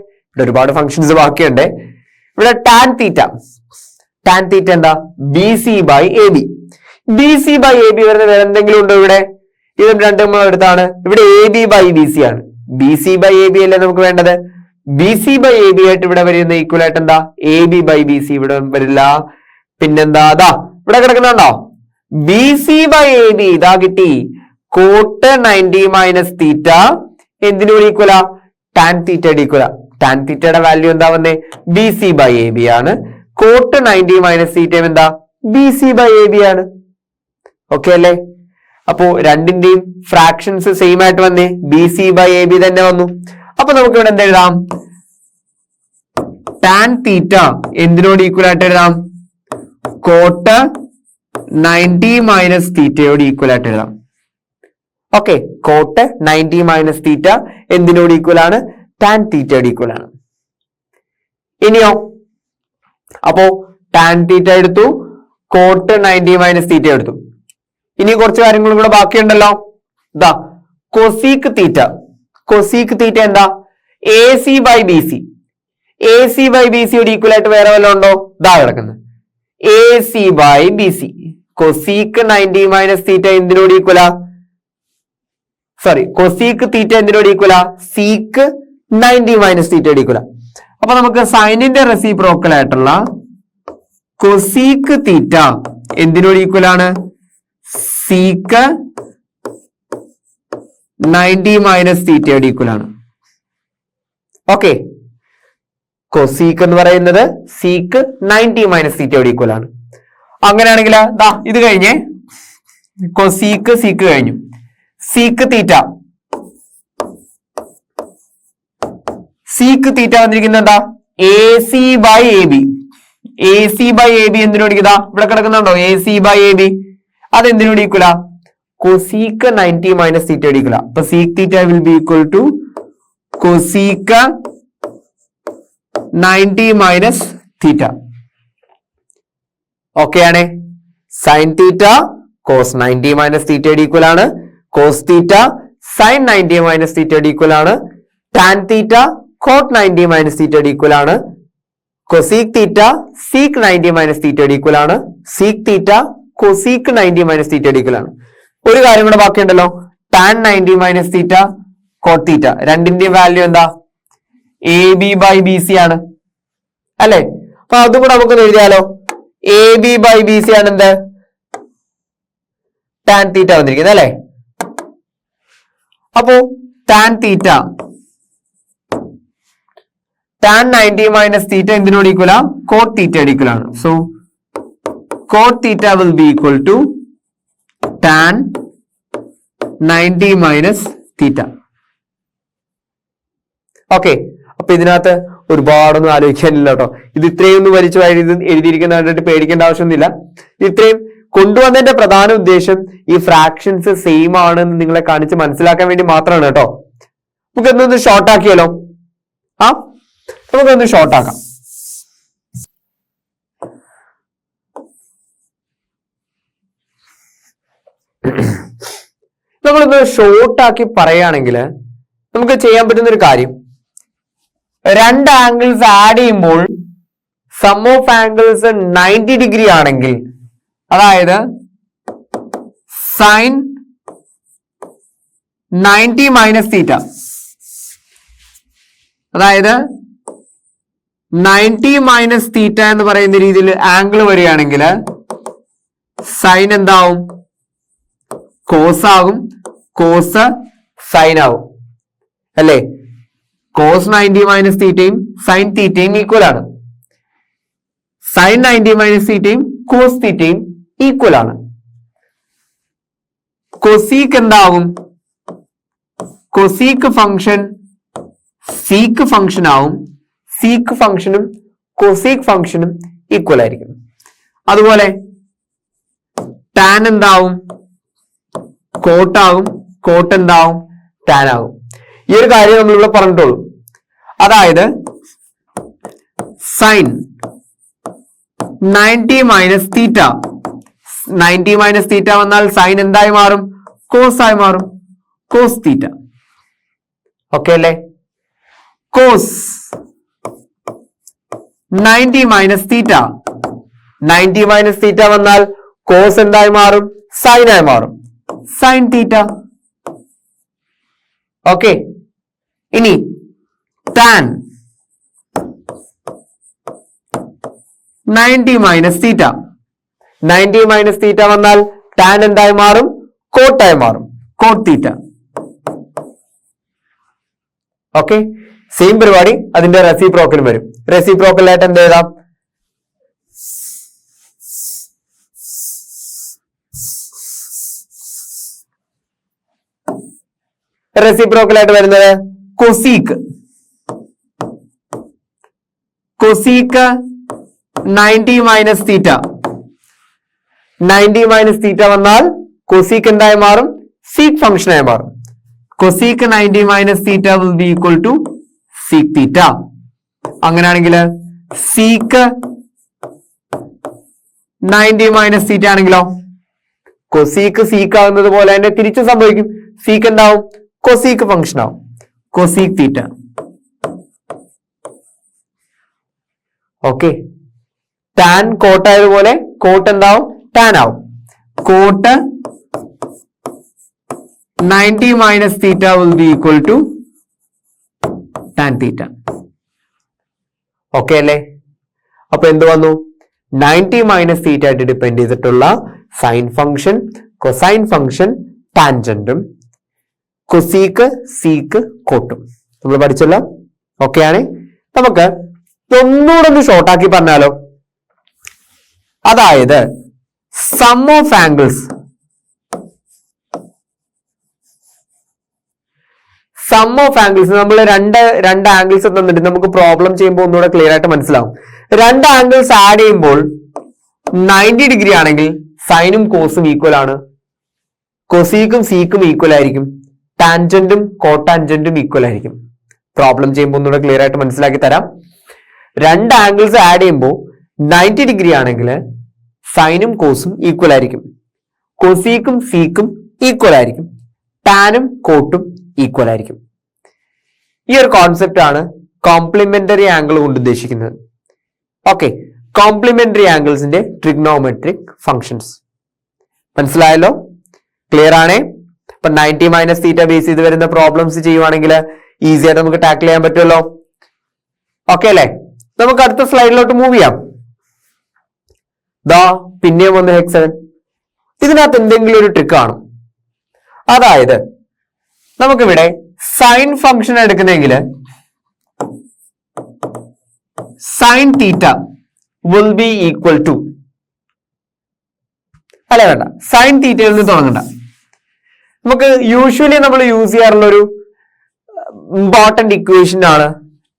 ഒരുപാട് ഫംഗ്ഷൻസ് ബാക്കിയുണ്ട്. ഇവിടെ ടാൻ തീറ്റ എന്താ? B C by A B. B C by A B വരുന്ന വേറെ എന്തെങ്കിലും ഉണ്ടോ ഇവിടെ? ഇതും രണ്ടും എടുത്താണ്. ഇവിടെ A B by B C ആണ്. B C by A B അല്ലേ നമുക്ക് വേണ്ടത്? B C by A B ആയിട്ട് ഇവിടെ വരുന്ന ഈക്വൽ ആയിട്ട് എന്താ? A B by B C ഇവിടെ വരില്ല. പിന്നെന്താ? ഇവിടെ കിടക്കുന്നുണ്ടോ? B C by A B ഇതാ കിട്ടി. കോട്ട് 90 മൈനസ് തീറ്റ എന്തിനോട് ഈക്വലാ? ടാൻ തീറ്റയുടെ ഈക്വലാ. ടാൻ തീറ്റയുടെ വാല്യൂ എന്താ വന്നേ? B C by A B ആണ്. കോട്ട് 90 മൈനസ് തീറ്റ എന്താ? B C by A B ആണ്. ഓക്കെ അല്ലേ? അപ്പോ രണ്ടിന്റെയും ഫ്രാക്ഷൻസ് സെയിം ആയിട്ട് വന്നേ. B C by A B തന്നെ വന്നു. അപ്പൊ നമുക്ക് ഇവിടെ എന്ത് എഴുതാം? ടാൻ തീറ്റ എന്തിനോട് ഈക്വൽ ആയിട്ട് എഴുതാം? കോട്ട് 90 മൈനസ് തീറ്റയോട് ഈക്വൽ ആയിട്ട് എഴുതാം. ഓക്കെ, കോട്ട് 90 മൈനസ് തീറ്റ എന്തിനോട് ഈക്വൽ ആണ്? ടാൻ തീറ്റയോട് ഈക്വൽ ആണ്. ഇനിയോ? അപ്പോ ടാൻ തീറ്റ എടുത്തു, കോട്ട് 90 മൈനസ് തീറ്റ എടുത്തു. ഇനി കുറച്ച് കാര്യങ്ങളും കൂടെ ബാക്കിയുണ്ടല്ലോ. Cosec theta. കൊസീക് തീറ്റ എന്താ? A C by B C. A C by B സിയോട് ഈക്വൽ ആയിട്ട് വേറെ വല്ലതും ഉണ്ടോ? കിടക്കുന്നത് A C by B C. Cosec 90 minus തീറ്റ എന്തിനോട് ഈക്വലാ? കൊസീക് തീറ്റ എന്തിനോട് ഈക്വലാ? സീക്ക് 90 മൈനസ് തീറ്റയോട് ഈക്വലാ. അപ്പൊ നമുക്ക് സൈനിന്റെ റെസിപ്രോക്കൽ ആയിട്ടുള്ള കൊസീക് തീറ്റ എന്തിനോട് ഈക്വൽ ആണ്? സീക്ക് 90 മൈനസ് തീറ്റയോട് ഈക്വൽ ആണ്. ഓക്കെ, കൊസീക്ക് എന്ന് പറയുന്നത് സീക്ക് 90 മൈനസ് തീറ്റയോട് ഈക്വൽ ആണ്. അങ്ങനെയാണെങ്കിൽ ഇത് കഴിഞ്ഞേ. കൊസീക്ക് സീക്ക് കഴിഞ്ഞു. സീക്ക് തീറ്റ വന്നിരിക്കുന്നത് എന്താ? A C by A B. A C by A B എന്തിനോട് ഇവിടെ കിടക്കുന്നുണ്ടോ? A C by A B അതെന്തിനോട് ഈക്വലാ? കൊസീക്ക് 90 മൈനസ് തീറ്റയോട് ഈക്വലാ. അപ്പൊ sec theta will be equal to cosec 90 minus theta. Okay ആണ്. സൈൻ തീറ്റ കോസ് 90 മൈനസ് തീറ്റയോട് ഈക്വൽ ആണ്. കോസ് തീറ്റ സൈൻ 90 മൈനസ് തീറ്റയോട് ഈക്വൽ ആണ്. ടാൻ തീറ്റ കോട്ട് 90 മൈനസ് തീറ്റയോട് ഈക്വൽ ആണ്. കൊസീക് തീറ്റ സീക് 90 മൈനസ് തീറ്റയുടെ ഈക്വൽ ആണ്. സീക് തീറ്റ കൊസീക് 90 മൈനസ് തീറ്റയുടെ ഈക്വൽ ആണ്. ഒരു കാര്യം കൂടെ ബാക്കിയുണ്ടല്ലോ, tan 90 minus theta cot theta. രണ്ടിന്റെയും വാല്യൂ എന്താ? A B by B C ആണ് അല്ലെ? അപ്പൊ അതും കൂടെ നമുക്കൊന്ന് എഴുതിയാലോ. A B by B C ആണ് എന്ത്? ടാൻ തീറ്റ വന്നിരിക്കുന്നത് അല്ലെ? അപ്പോ ടാൻ തീറ്റ ടാൻ 90 മൈനസ് തീറ്റ എന്തിനോട് ഈക്വൽ ആ? കോട്ട് തീറ്റയുടെ ഈക്വൽ ആണ്. So coat theta will be equal to tan 90 minus theta. Okay, അപ്പൊ ഇതിനകത്ത് ഒരുപാടൊന്നും ആലോചിക്കാനില്ല കേട്ടോ. ഇത് ഇത്രയും ഒന്ന് വലിച്ചു എഴുതിയിരിക്കുന്ന കണ്ടിട്ട് പേടിക്കേണ്ട ആവശ്യമൊന്നുമില്ല. ഇത്രയും കൊണ്ടുവന്നതിന്റെ പ്രധാന ഉദ്ദേശം ഈ ഫ്രാക്ഷൻസ് സെയിം ആണെന്ന് നിങ്ങളെ കാണിച്ച് മനസ്സിലാക്കാൻ വേണ്ടി മാത്രമാണ് കേട്ടോ. നമുക്ക് എന്തൊന്ന് ഷോർട്ട് ആക്കിയാലോ? നമുക്കൊന്ന് ഷോർട്ട് ആക്കാം. നമ്മളൊന്ന് ഷോർട്ട് ആക്കി പറയുകയാണെങ്കിൽ നമുക്ക് ചെയ്യാൻ പറ്റുന്ന ഒരു കാര്യം, രണ്ട് ആംഗിൾസ് ആഡ് ചെയ്യുമ്പോൾ സം ഓഫ് ആംഗിൾസ് 90 ഡിഗ്രി ആണെങ്കിൽ, അതായത് സൈൻ 90 മൈനസ് തീറ്റ, അതായത് 90 മൈനസ് തീറ്റ എന്ന് പറയുന്ന രീതിയിൽ ആംഗിൾ വരികയാണെങ്കിൽ സൈൻ എന്താവും? കോസ് ആകും. കോസ് സൈൻ ആവും അല്ലേ? കോസ് 90 മൈനസ് തീറ്റയും സൈൻ തീറ്റയും ഈക്വൽ ആണ്. സൈൻ 90 മൈനസ് തീറ്റയും കോസ് തീറ്റയും ഈക്വൽ ആണ്. കൊസീക്ക് എന്താവും? കൊസീക്ക് ഫംഗ്ഷൻ സീക്ക് ഫംഗ്ഷൻ ആവും. സീക്ക് ഫംഗ്ഷനും കൊസീക്ക് ഫംഗ്ഷനും ഈക്വൽ ആയിരിക്കും. അതുപോലെ ടാൻ എന്താവും? കോട്ടാവും. കോട്ട് എന്താവും? ടാൻ ആവും. ഈ ഒരു കാര്യം നമ്മൾ ഇവിടെ പറഞ്ഞിട്ടുള്ളൂ. അതായത് sine 90 minus theta, 90 minus theta വന്നാൽ സൈൻ എന്തായി മാറും? കോസ് ആയി മാറും. Cos theta. ഓക്കെ അല്ലേ? Cos 90 minus theta, 90 minus theta വന്നാൽ കോസ് എന്തായി മാറും? സൈൻ ആയി മാറും. Sine theta. ഓക്കെ, ഇനി tan 90 minus theta, 90 minus theta വന്നാൽ ടാൻ എന്തായി മാറും? കോട്ടായി മാറും. Coat theta. ഓക്കെ, സെയിം പരിപാടി അതിന്റെ റെസിപ്രോക്കലും വരും. റെസിപ്രോക്കലായിട്ട് എന്ത് എഴുതാം? റെസിപ്രോക്കലായിട്ട് വരുന്നത് cosec. Cosec 90 minus theta, 90 minus theta വന്നാൽ കൊസീക്ക് എന്തായി മാറും? സീക്ക് ഫംഗ്ഷൻ ആയി മാറും. Cosec 90 minus theta will be equal to sec theta. അങ്ങനെയാണെങ്കിൽ സീക്ക് 90 മൈനസ് തീറ്റ ആണെങ്കിലോ കൊസീക്ക് സീക്ക് ആകുന്നത് പോലെ തന്നെ തിരിച്ചു സംഭവിക്കും. സീക്ക് എന്താവും? കൊസീക്ക് ഫംഗ്ഷൻ ആവും. Cosec theta. Okay, tan cot ആയതുപോലെ കോട്ട് എന്താവും? ടാൻ ആവും. Cot 90 minus theta will be equal to tan theta. Okay അല്ലേ? അപ്പൊ എന്ത് വന്നു? 90 മൈനസ് തീറ്റ ആയിട്ട് ഡിപ്പെൻഡ് ചെയ്തിട്ടുള്ള സൈൻ ഫംഗ്ഷൻ, കൊസൈൻ ഫംഗ്ഷൻ, ടാൻജന്റും കൊസീക്ക് സീക്ക് കോട്ടും നമ്മൾ പഠിച്ചല്ലോ. ഓക്കെ ആണ്. നമുക്ക് ഒന്നുകൂടെ ഒന്ന് ഷോർട്ടാക്കി പറഞ്ഞാലോ. അതായത് sum of angles, sum of angles നമ്മൾ രണ്ട് ആംഗിൾസ് തന്നിട്ട് നമുക്ക് പ്രോബ്ലം ചെയ്യുമ്പോൾ ഒന്നുകൂടെ ക്ലിയർ ആയിട്ട് മനസ്സിലാവും. രണ്ട് ആംഗിൾസ് ആഡ് ചെയ്യുമ്പോൾ 90 ഡിഗ്രി ആണെങ്കിൽ സൈനും കോസും ഈക്വൽ ആണ്. കൊസീക്കും സീക്കും ഈക്വൽ ആയിരിക്കും. ടാൻജന്റും കോട്ടാൻജന്റും ഈക്വൽ ആയിരിക്കും. പ്രോബ്ലം ചെയ്യുമ്പോൾ ഒന്നുകൂടെ ക്ലിയർ ആയിട്ട് മനസ്സിലാക്കി തരാം. രണ്ട് ആംഗിൾസ് ആഡ് ചെയ്യുമ്പോൾ 90 ഡിഗ്രി ആണെങ്കിൽ സൈനും കോസും ഈക്വൽ ആയിരിക്കും. കൊസീക്കും സീക്കും ഈക്വൽ ആയിരിക്കും. ടാനും കോട്ടും ഈക്വൽ ആയിരിക്കും. ഈ ഒരു കോൺസെപ്റ്റ് ആണ് കോംപ്ലിമെന്ററി ആംഗിൾ കൊണ്ട് ഉദ്ദേശിക്കുന്നത്. ഓക്കെ, കോംപ്ലിമെന്ററി ആംഗിൾസിന്റെ ട്രിഗ്നോമെട്രിക് ഫങ്ഷൻസ്. മനസ്സിലായല്ലോ? ക്ലിയർ ആണേ? ഇപ്പൊ 90 മൈനസ് തീറ്റ ബേസ് ചെയ്ത് വരുന്ന പ്രോബ്ലംസ് ചെയ്യുവാണെങ്കിൽ ഈസി ആയിട്ട് നമുക്ക് ടാക്കിൾ ചെയ്യാൻ പറ്റുമല്ലോ. ഓക്കെ അല്ലേ? നമുക്ക് അടുത്ത സ്ലൈഡിലോട്ട് മൂവ് ചെയ്യാം. ദാ പിന്നെയും ഒന്ന് ഹെക്സഗൺ. ഇതിനകത്ത് എന്തെങ്കിലും ഒരു ട്രിക്ക് കാണും. അതായത് നമുക്കിവിടെ സൈൻ ഫംഗ്ഷൻ എടുക്കുന്നെങ്കിൽ sine theta will be equal to, അല്ല വേണ്ട, സൈൻ തീറ്റയിൽ നിന്ന് തുടങ്ങണ്ട. നമുക്ക് യൂഷ്വലി നമ്മൾ യൂസ് ചെയ്യാറുള്ള ഒരു ഇമ്പോർട്ടന്റ് ഇക്വേഷൻ ആണ്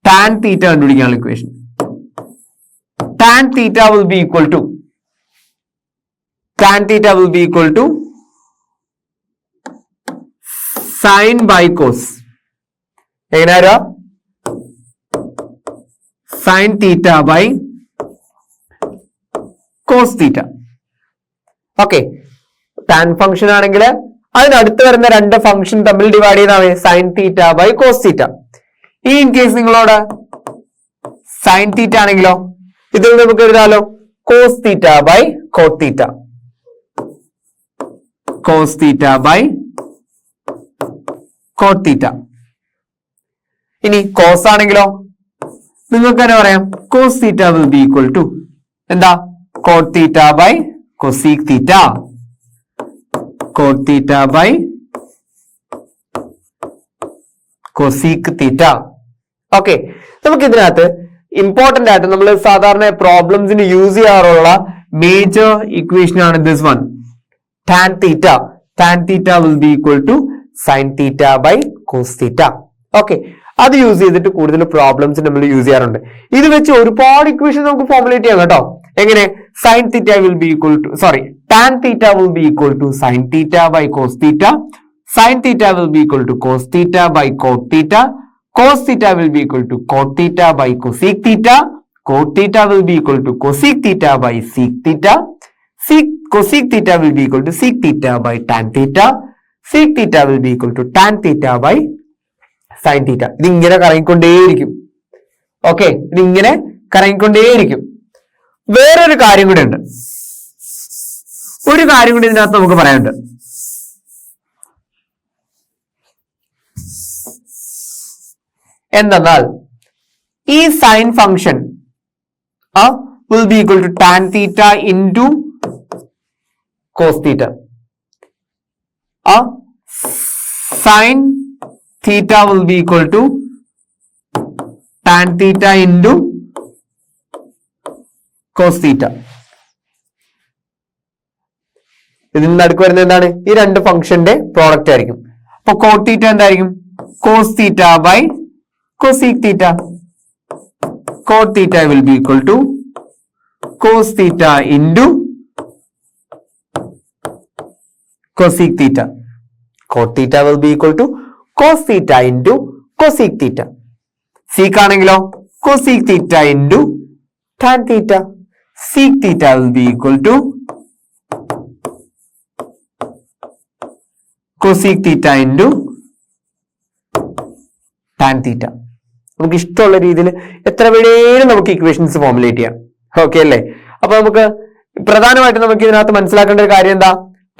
ടാൻ തീറ്റ കണ്ടുപിടിക്കാനുള്ള equation. Tan theta will be equal to sine by cos. എങ്ങനെയാ? Sine theta by cos theta. Okay, tan function ആണെങ്കിൽ അതിനടുത്ത് വരുന്ന രണ്ട് ഫംഗ്ഷൻ തമ്മിൽ ഡിവൈഡ് ചെയ്താൽ sine theta by cos theta. ഈ ഇൻ കേസ് നിങ്ങളോട് സൈൻ തീറ്റ ആണെങ്കിലോ ഇതിൽ നമുക്ക് എഴുതാലോ cos theta by cot theta. Cos theta by cot theta. ഇനി കോസ് ആണെങ്കിലോ നിങ്ങൾക്ക് തന്നെ പറയാം cos theta will be equal to എന്താ? Cot theta by cosec theta. Cot theta by cosec theta. Okay, നമുക്ക് ഇതിനകത്ത് ഇമ്പോർട്ടന്റ് ആയിട്ട് നമ്മൾ സാധാരണ പ്രോബ്ലംസിന് യൂസ് ചെയ്യാറുള്ള മേജർ ഇക്വേഷൻ ആണ് this one, tan theta. Tan theta will be equal to sine theta by cos theta. Okay, അത് use ചെയ്തിട്ട് കൂടുതൽ പ്രോബ്ലംസ് നമ്മൾ യൂസ് ചെയ്യാറുണ്ട്. ഇത് വെച്ച് ഒരുപാട് ഇക്വേഷൻ നമുക്ക് ഫോർമുലേറ്റ് ചെയ്യാം കേട്ടോ. എങ്ങനെ? Sine theta will be equal to tan theta will be equal to sine theta by cos theta. Sine theta will be equal to cos theta by cot theta. Cos theta will be equal to cot theta by cosec theta. Cot theta will be equal to cosec theta by sec theta. Cosec theta will be equal to sec theta by tan theta. Sec theta will be equal to tan theta by sine theta. ഇതിങ്ങനെ കറങ്ങിക്കൊണ്ടേയിരിക്കും. Okay, ഇതിങ്ങനെ കറങ്ങിക്കൊണ്ടേയിരിക്കും. വേറൊരു കാര്യം കൂടെ ഉണ്ട്. ഒരു കാര്യം കൂടി ഇതിനകത്ത് നമുക്ക് പറയാനുണ്ട്. എന്തെന്നാൽ ഈ sine function will be equal to tan theta into cos theta. Sin theta will be equal to tan theta into cos theta. ഇതിൽ നടുക്ക് വരുന്നത് എന്താണ്? ഈ രണ്ട് ഫംഗ്ഷന്റെ പ്രോഡക്റ്റ് ആയിരിക്കും. അപ്പൊ കോട്ട് തീറ്റ എന്തായിരിക്കും? Cos theta by cosec theta. Cot theta will be equal to cos theta into cosec theta. Cot theta will be equal to cos theta into cosec theta. Sec ആണെങ്കിലോ cosec theta into tan theta. Sec theta will be equal to cosec theta into tan theta. നമുക്ക് ഇഷ്ടമുള്ള രീതിയിൽ എത്ര വേണേലും നമുക്ക് equations formulate ചെയ്യാം. Okay അല്ലേ? അപ്പൊ നമുക്ക് പ്രധാനമായിട്ട് നമുക്ക് ഇതിനകത്ത് മനസ്സിലാക്കേണ്ട ഒരു കാര്യം എന്താ?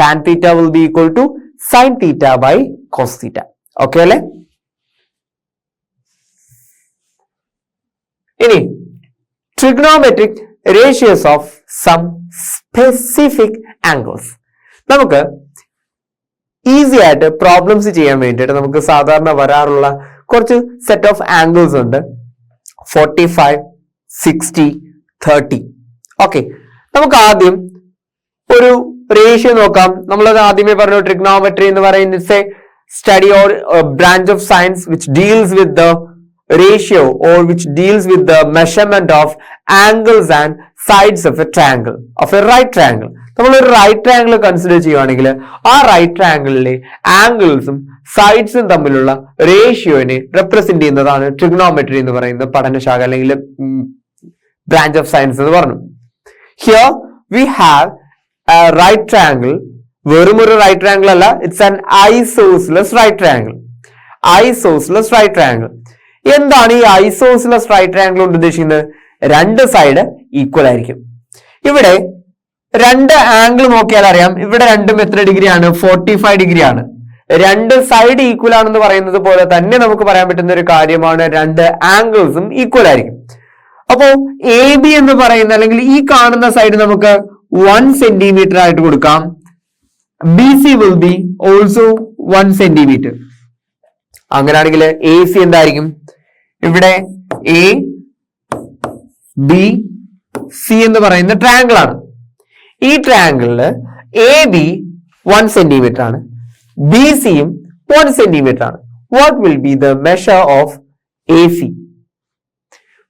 Tan theta will be equal to sine theta by cos theta. Okay അല്ലേ? ഇനി trigonometric ratios of some specific angles. നമുക്ക് ഈസി ആയിട്ട് പ്രോബ്ലംസ് ചെയ്യാൻ വേണ്ടിയിട്ട് നമുക്ക് സാധാരണ വരാറുള്ള കുറച്ച് സെറ്റ് ഓഫ് ആംഗിൾസ് ഉണ്ട്. 45, 60, 30. ഓക്കെ, നമുക്ക് ആദ്യം ഒരു റേഷ്യോ നോക്കാം. നമ്മളത് ആദ്യമേ പറഞ്ഞു, ട്രിഗ്നോമെട്രി എന്ന് പറയുന്നത് study or branch of science which deals with the ratio or which deals with the measurement of angles and sides of a triangle, of a right triangle. നമ്മൾ ഒരു റൈറ്റ് ട്രയാംഗിൾ കൺസിഡർ ചെയ്യുവാണെങ്കിൽ ആ right ട്രയാംഗിളിലെ ആംഗിൾസും സൈഡ്സും തമ്മിലുള്ള റേഷ്യോനെ represent ചെയ്യുന്നതാണ് trigonometry എന്ന് പറയുന്ന പഠനശാഖ അല്ലെങ്കിൽ branch of science എന്ന് പറഞ്ഞു. Here we have a right triangle. വെറും ഒരു റൈറ്റ് ട്രയാംഗിൾ അല്ല, it's an isosceles right triangle. Isosceles right triangle എന്താണ് ഈ ഐസോസിലസ് റൈറ്റ് ട്രയാംഗിൾ കൊണ്ട് ഉദ്ദേശിക്കുന്നത്? രണ്ട് സൈഡ് ഈക്വൽ ആയിരിക്കും. ഇവിടെ രണ്ട് ആംഗിൾ നോക്കിയാൽ അറിയാം, ഇവിടെ രണ്ടും എത്ര ഡിഗ്രിയാണ്? 45 ഡിഗ്രി ആണ്. രണ്ട് സൈഡ് ഈക്വൽ ആണെന്ന് പറയുന്നത് പോലെ തന്നെ നമുക്ക് പറയാൻ പറ്റുന്ന ഒരു കാര്യമാണ് രണ്ട് ആംഗിൾസും ഈക്വൽ ആയിരിക്കും. അപ്പോ എ ബി എന്ന് പറയുന്ന അല്ലെങ്കിൽ ഈ കാണുന്ന സൈഡ് നമുക്ക് 1 സെന്റിമീറ്റർ ആയിട്ട് കൊടുക്കാം. B C will B also 1 centimetre. അങ്ങനെയാണെങ്കിൽ എ സി എന്തായിരിക്കും? ഇവിടെ എ ബി സി എന്ന് പറയുന്ന ട്രയാങ്കിൾ ആണ്. ഈ ട്രയാങ്കിളില് എ ബി 1 സെന്റിമീറ്റർ ആണ്, ബി സിയും 1 സെന്റിമീറ്റർ ആണ്. What will be the measure of A C?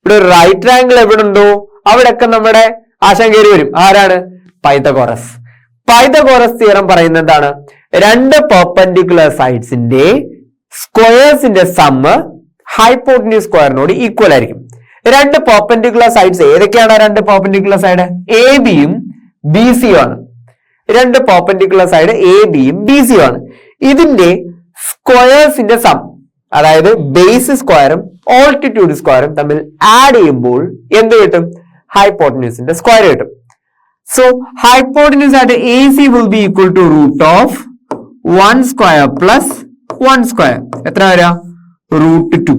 ഇവിടെ ഒരു റൈറ്റ് ട്രയാങ്കിൾ എവിടെ ഉണ്ടോ അവിടെയൊക്കെ നമ്മുടെ ആശാൻ കയറി വരും. ആരാണ്? പൈതഗോറസ്. പൈതഗോറസ് തിയറം പറയുന്നത് എന്താണ്? രണ്ട് പെർപെൻഡിക്കുലർ സൈഡ്സിന്റെ സ്ക്വയേഴ്സിന്റെ സമ്മ് ഹൈപ്പോട്ടന്യൂസ് സ്ക്വയറിനോട് ഈക്വൽ ആയിരിക്കും. രണ്ട് പെർപെൻഡിക്കുലർ സൈഡ്സ് ഏതൊക്കെയാണ്? രണ്ട് പെർപെൻഡിക്കുലർ സൈഡ് എ ബിയും ബി സിയും ആണ്. രണ്ട് പെർപെൻഡിക്കുലർ സൈഡ് എ ബിയും ബി സിയും ആണ്. ഇതിന്റെ സ്ക്വയേഴ്സിന്റെ സം, അതായത് ബേസ് സ്ക്വയറും ഓൾട്ടിറ്റ്യൂഡ് സ്ക്വയറും തമ്മിൽ ആഡ് ചെയ്യുമ്പോൾ എന്ത് കിട്ടും? ഹൈപ്പോട്ടന്യൂസിന്റെ സ്ക്വയർ കിട്ടും. സോ ഹൈപ്പോട്ടന്യൂസ് ആയിട്ട് A C will be equal to root of 1 square plus 1 square. എത്ര വരാ? റൂട്ട് 2.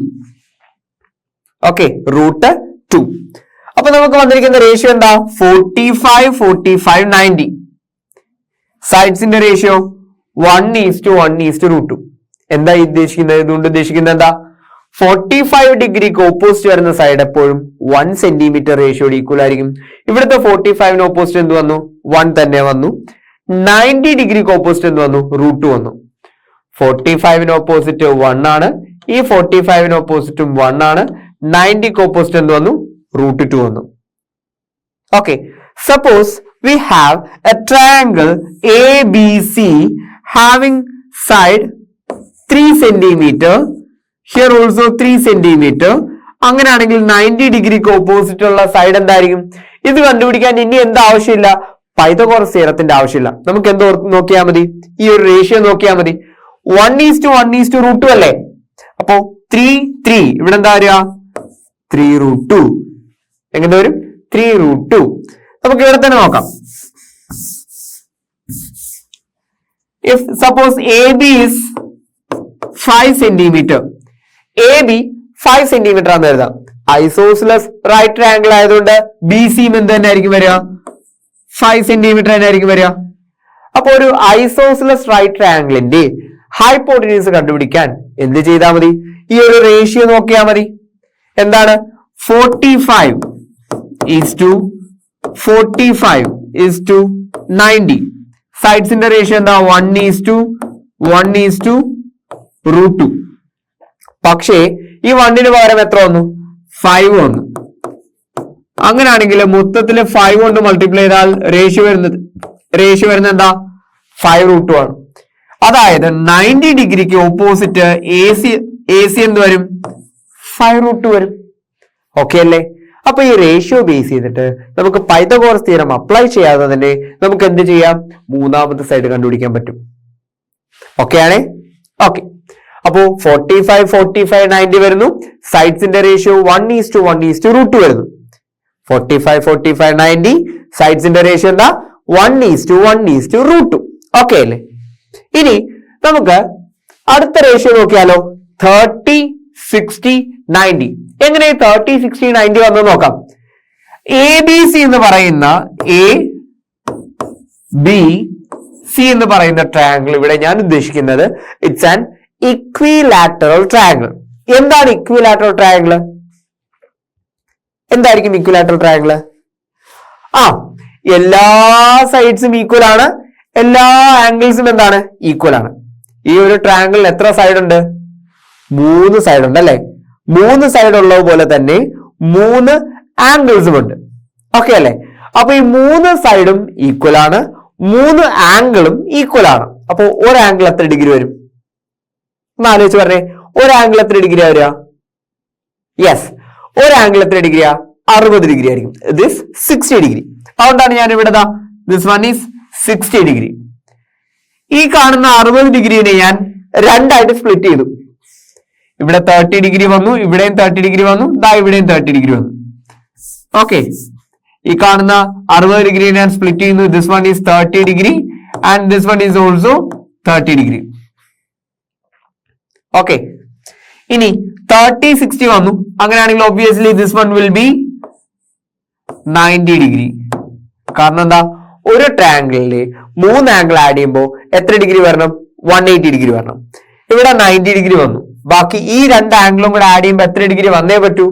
Okay, root 2. അപ്പൊ നമുക്ക് വന്നിരിക്കുന്ന റേഷ്യോ എന്താ? 45 45 90. സൈഡ്സിന്റെ റേഷ്യോ 1:1:√2. എന്താ ഉദ്ദേശിക്കുന്നത്? ഇതുകൊണ്ട് ഉദ്ദേശിക്കുന്നത് എന്താ? 45 ഡിഗ്രിക്ക് ഓപ്പോസിറ്റ് വരുന്ന സൈഡ് എപ്പോഴും 1 സെന്റിമീറ്റർ റേഷ്യോട് ഈക്വൽ ആയിരിക്കും. ഇവിടുത്തെ 45 ഓപ്പോസിറ്റ് എന്ത് വന്നു? 1 തന്നെ വന്നു. 90 ഡിഗ്രിക്ക് ഓപ്പോസിറ്റ് എന്ത് വന്നു? √2 വന്നു. 45 ഓപ്പോസിറ്റ് 1 ആണ്, ഈ 45 ഓപ്പോസിറ്റും 1 ആണ്. 90 ഓപ്പോസിറ്റ് എന്ത് വന്നു? √2 വന്നു. Okay, suppose we have a triangle ABC having side 3 centimeter, here also 3 centimeter. അങ്ങനെയാണെങ്കിൽ 90 ഡിഗ്രിക്ക് ഓപ്പോസിറ്റ് ഉള്ള സൈഡ് എന്തായിരിക്കും? ഇത് കണ്ടുപിടിക്കാൻ ഇനി എന്താ ആവശ്യമില്ല? പൈതഗോറസ് തിയറത്തിന്റെ ആവശ്യമില്ല. നമുക്ക് എന്തോ നോക്കിയാൽ മതി? ഈ ഒരു റേഷ്യോ നോക്കിയാൽ മതി. 1:1:√2 അല്ലേ? അപ്പോ 3 3 ഇവിടെ എന്താ വരിക? 3√2. എങ്ങനെ വരും? 3√2. നമുക്ക് ഇവിടെ തന്നെ നോക്കാം. If suppose AB is 5 centimeter, AB 5 centimeter ആണെന്ന് എഴുതാം. ഐസോസിലസ് റൈറ്റ് ട്രയാങ്കിൾ ആയതുകൊണ്ട് ബി സിയും എന്ത് തന്നെ ആയിരിക്കും വരിക? 5 സെന്റിമീറ്റർ തന്നെ ആയിരിക്കും വരിക. അപ്പൊ ഒരു ഐസോസിലസ് റൈറ്റ് ട്രയാങ്കിളിന്റെ ഹൈപ്പോട്ടന്യൂസ് കണ്ടുപിടിക്കാൻ എന്ത് ചെയ്താൽ മതി? ഈ ഒരു റേഷ്യോ നോക്കിയാൽ മതി. എന്താണ്? 45:45:90. സൈഡ്സിന്റെ റേഷ്യോ എന്താ? 1:1:√2. പക്ഷേ ഈ 1ന് പകരം എത്ര വന്നു? 5 വന്നു. അങ്ങനെയാണെങ്കിൽ മൊത്തത്തില് 5 കൊണ്ട് മൾട്ടിപ്ലൈ ചെയ്താൽ റേഷ്യോ വരുന്നത് എന്താ? 5√2 ആണ്. അതായത് 90 ഡിഗ്രിക്ക് ഓപ്പോസിറ്റ് എ സി എന്ത് വരും? 5√2 വരും. ഓക്കെ അല്ലേ? അപ്പൊ ഈ റേഷ്യോ ബേസ് ചെയ്തിട്ട് നമുക്ക് പൈതഗോറസ് തിയറം അപ്ലൈ ചെയ്യാതെ തന്നെ നമുക്ക് എന്ത് ചെയ്യാം? മൂന്നാമത്തെ സൈഡ് കണ്ടുപിടിക്കാൻ പറ്റും. ഓക്കെ ആണേ? ഓക്കെ, അപ്പോ 45 45 90 വരുന്നു. സൈഡ്സിന്റെ റേഷ്യോ 1:1:√2 വരുന്നു. 45 45 90. സൈഡ്സിന്റെ റേഷ്യോ എന്താ? 1:1:√2. ഓക്കെ അല്ലേ? ഇനി നമുക്ക് അടുത്ത റേഷ്യോ നോക്കിയാലോ? 30 60 90. എങ്ങനെ 30 60 90 വന്നു നോക്കാം. എ ബി സി എന്ന് പറയുന്ന ABC എന്ന് പറയുന്ന ട്രയാങ്കിൾ ഇവിടെ ഞാൻ ഉദ്ദേശിക്കുന്നത് ഇറ്റ്സ് ആൻ ഇക്വിലാറ്ററൽ ട്രയാങ്കിൾ. എന്താണ് ഇക്വിലാറ്ററൽ ട്രയാങ്കിൾ? എന്തായിരിക്കും ഇക്വിലാറ്ററൽ ട്രയാങ്കിൾ? എല്ലാ സൈഡ്സും ഈക്വൽ ആണ്, എല്ലാ ആംഗിൾസും എന്താണ്? ഈക്വൽ ആണ്. ഈ ഒരു ട്രയാങ്കിളിൽ എത്ര സൈഡ് ഉണ്ട്? 3 സൈഡ് ഉണ്ട് അല്ലെ? 3 സൈഡ് ഉള്ളത് പോലെ തന്നെ 3 ആംഗിൾസും ഉണ്ട്. ഓക്കെ അല്ലെ? അപ്പൊ ഈ 3 സൈഡും ഈക്വൽ ആണ്, 3 ആംഗിളും ഈക്വൽ ആണ്. അപ്പൊ ഒരു ആംഗിൾ എത്ര ഡിഗ്രി വരും? ഒന്ന് ആലോചിച്ച് പറഞ്ഞേ. ഒരു ആംഗിൾ എത്ര ഡിഗ്രിയാ വരിക? യെസ്, ഒരു ആംഗിൾ എത്ര ഡിഗ്രിയാ? 60 ഡിഗ്രി ആയിരിക്കും. This 60 degree. അതുകൊണ്ടാണ് ഞാൻ ഇവിടെ ദിസ് വൺ ഈസ് 60 ഡിഗ്രി. ഈ കാണുന്ന 60 ഡിഗ്രിനെ ഞാൻ രണ്ടായിട്ട് സ്പ്ലിറ്റ് ചെയ്തു. ഇവിടെ 30 ഡിഗ്രി വന്നു, ഇവിടെയും 30 ഡിഗ്രി വന്നു, ഇവിടെയും 30 ഡിഗ്രി വന്നു. ഓക്കെ, ഈ കാണുന്ന 60 ഡിഗ്രി ഞാൻ സ്പ്ലിറ്റ് ചെയ്യുന്നു. This one is 30 degree and this one is also 30 degree. Okay, ഇനി 30 60 വന്നു. അങ്ങനെയാണെങ്കിൽ obviously this one will be 90 degree. കാരണം എന്താ, ഒരു ട്രയാങ്കിളില് 3 ആംഗിൾ ആഡ് ചെയ്യുമ്പോൾ എത്ര ഡിഗ്രി വരണം? 180 ഡിഗ്രി വരണം. ഇവിടെ 90 ഡിഗ്രി വന്നു. ബാക്കി ഈ 2 ആംഗിളും കൂടെ ആഡ് ചെയ്യുമ്പോൾ എത്ര ഡിഗ്രി വന്നേ പറ്റൂ?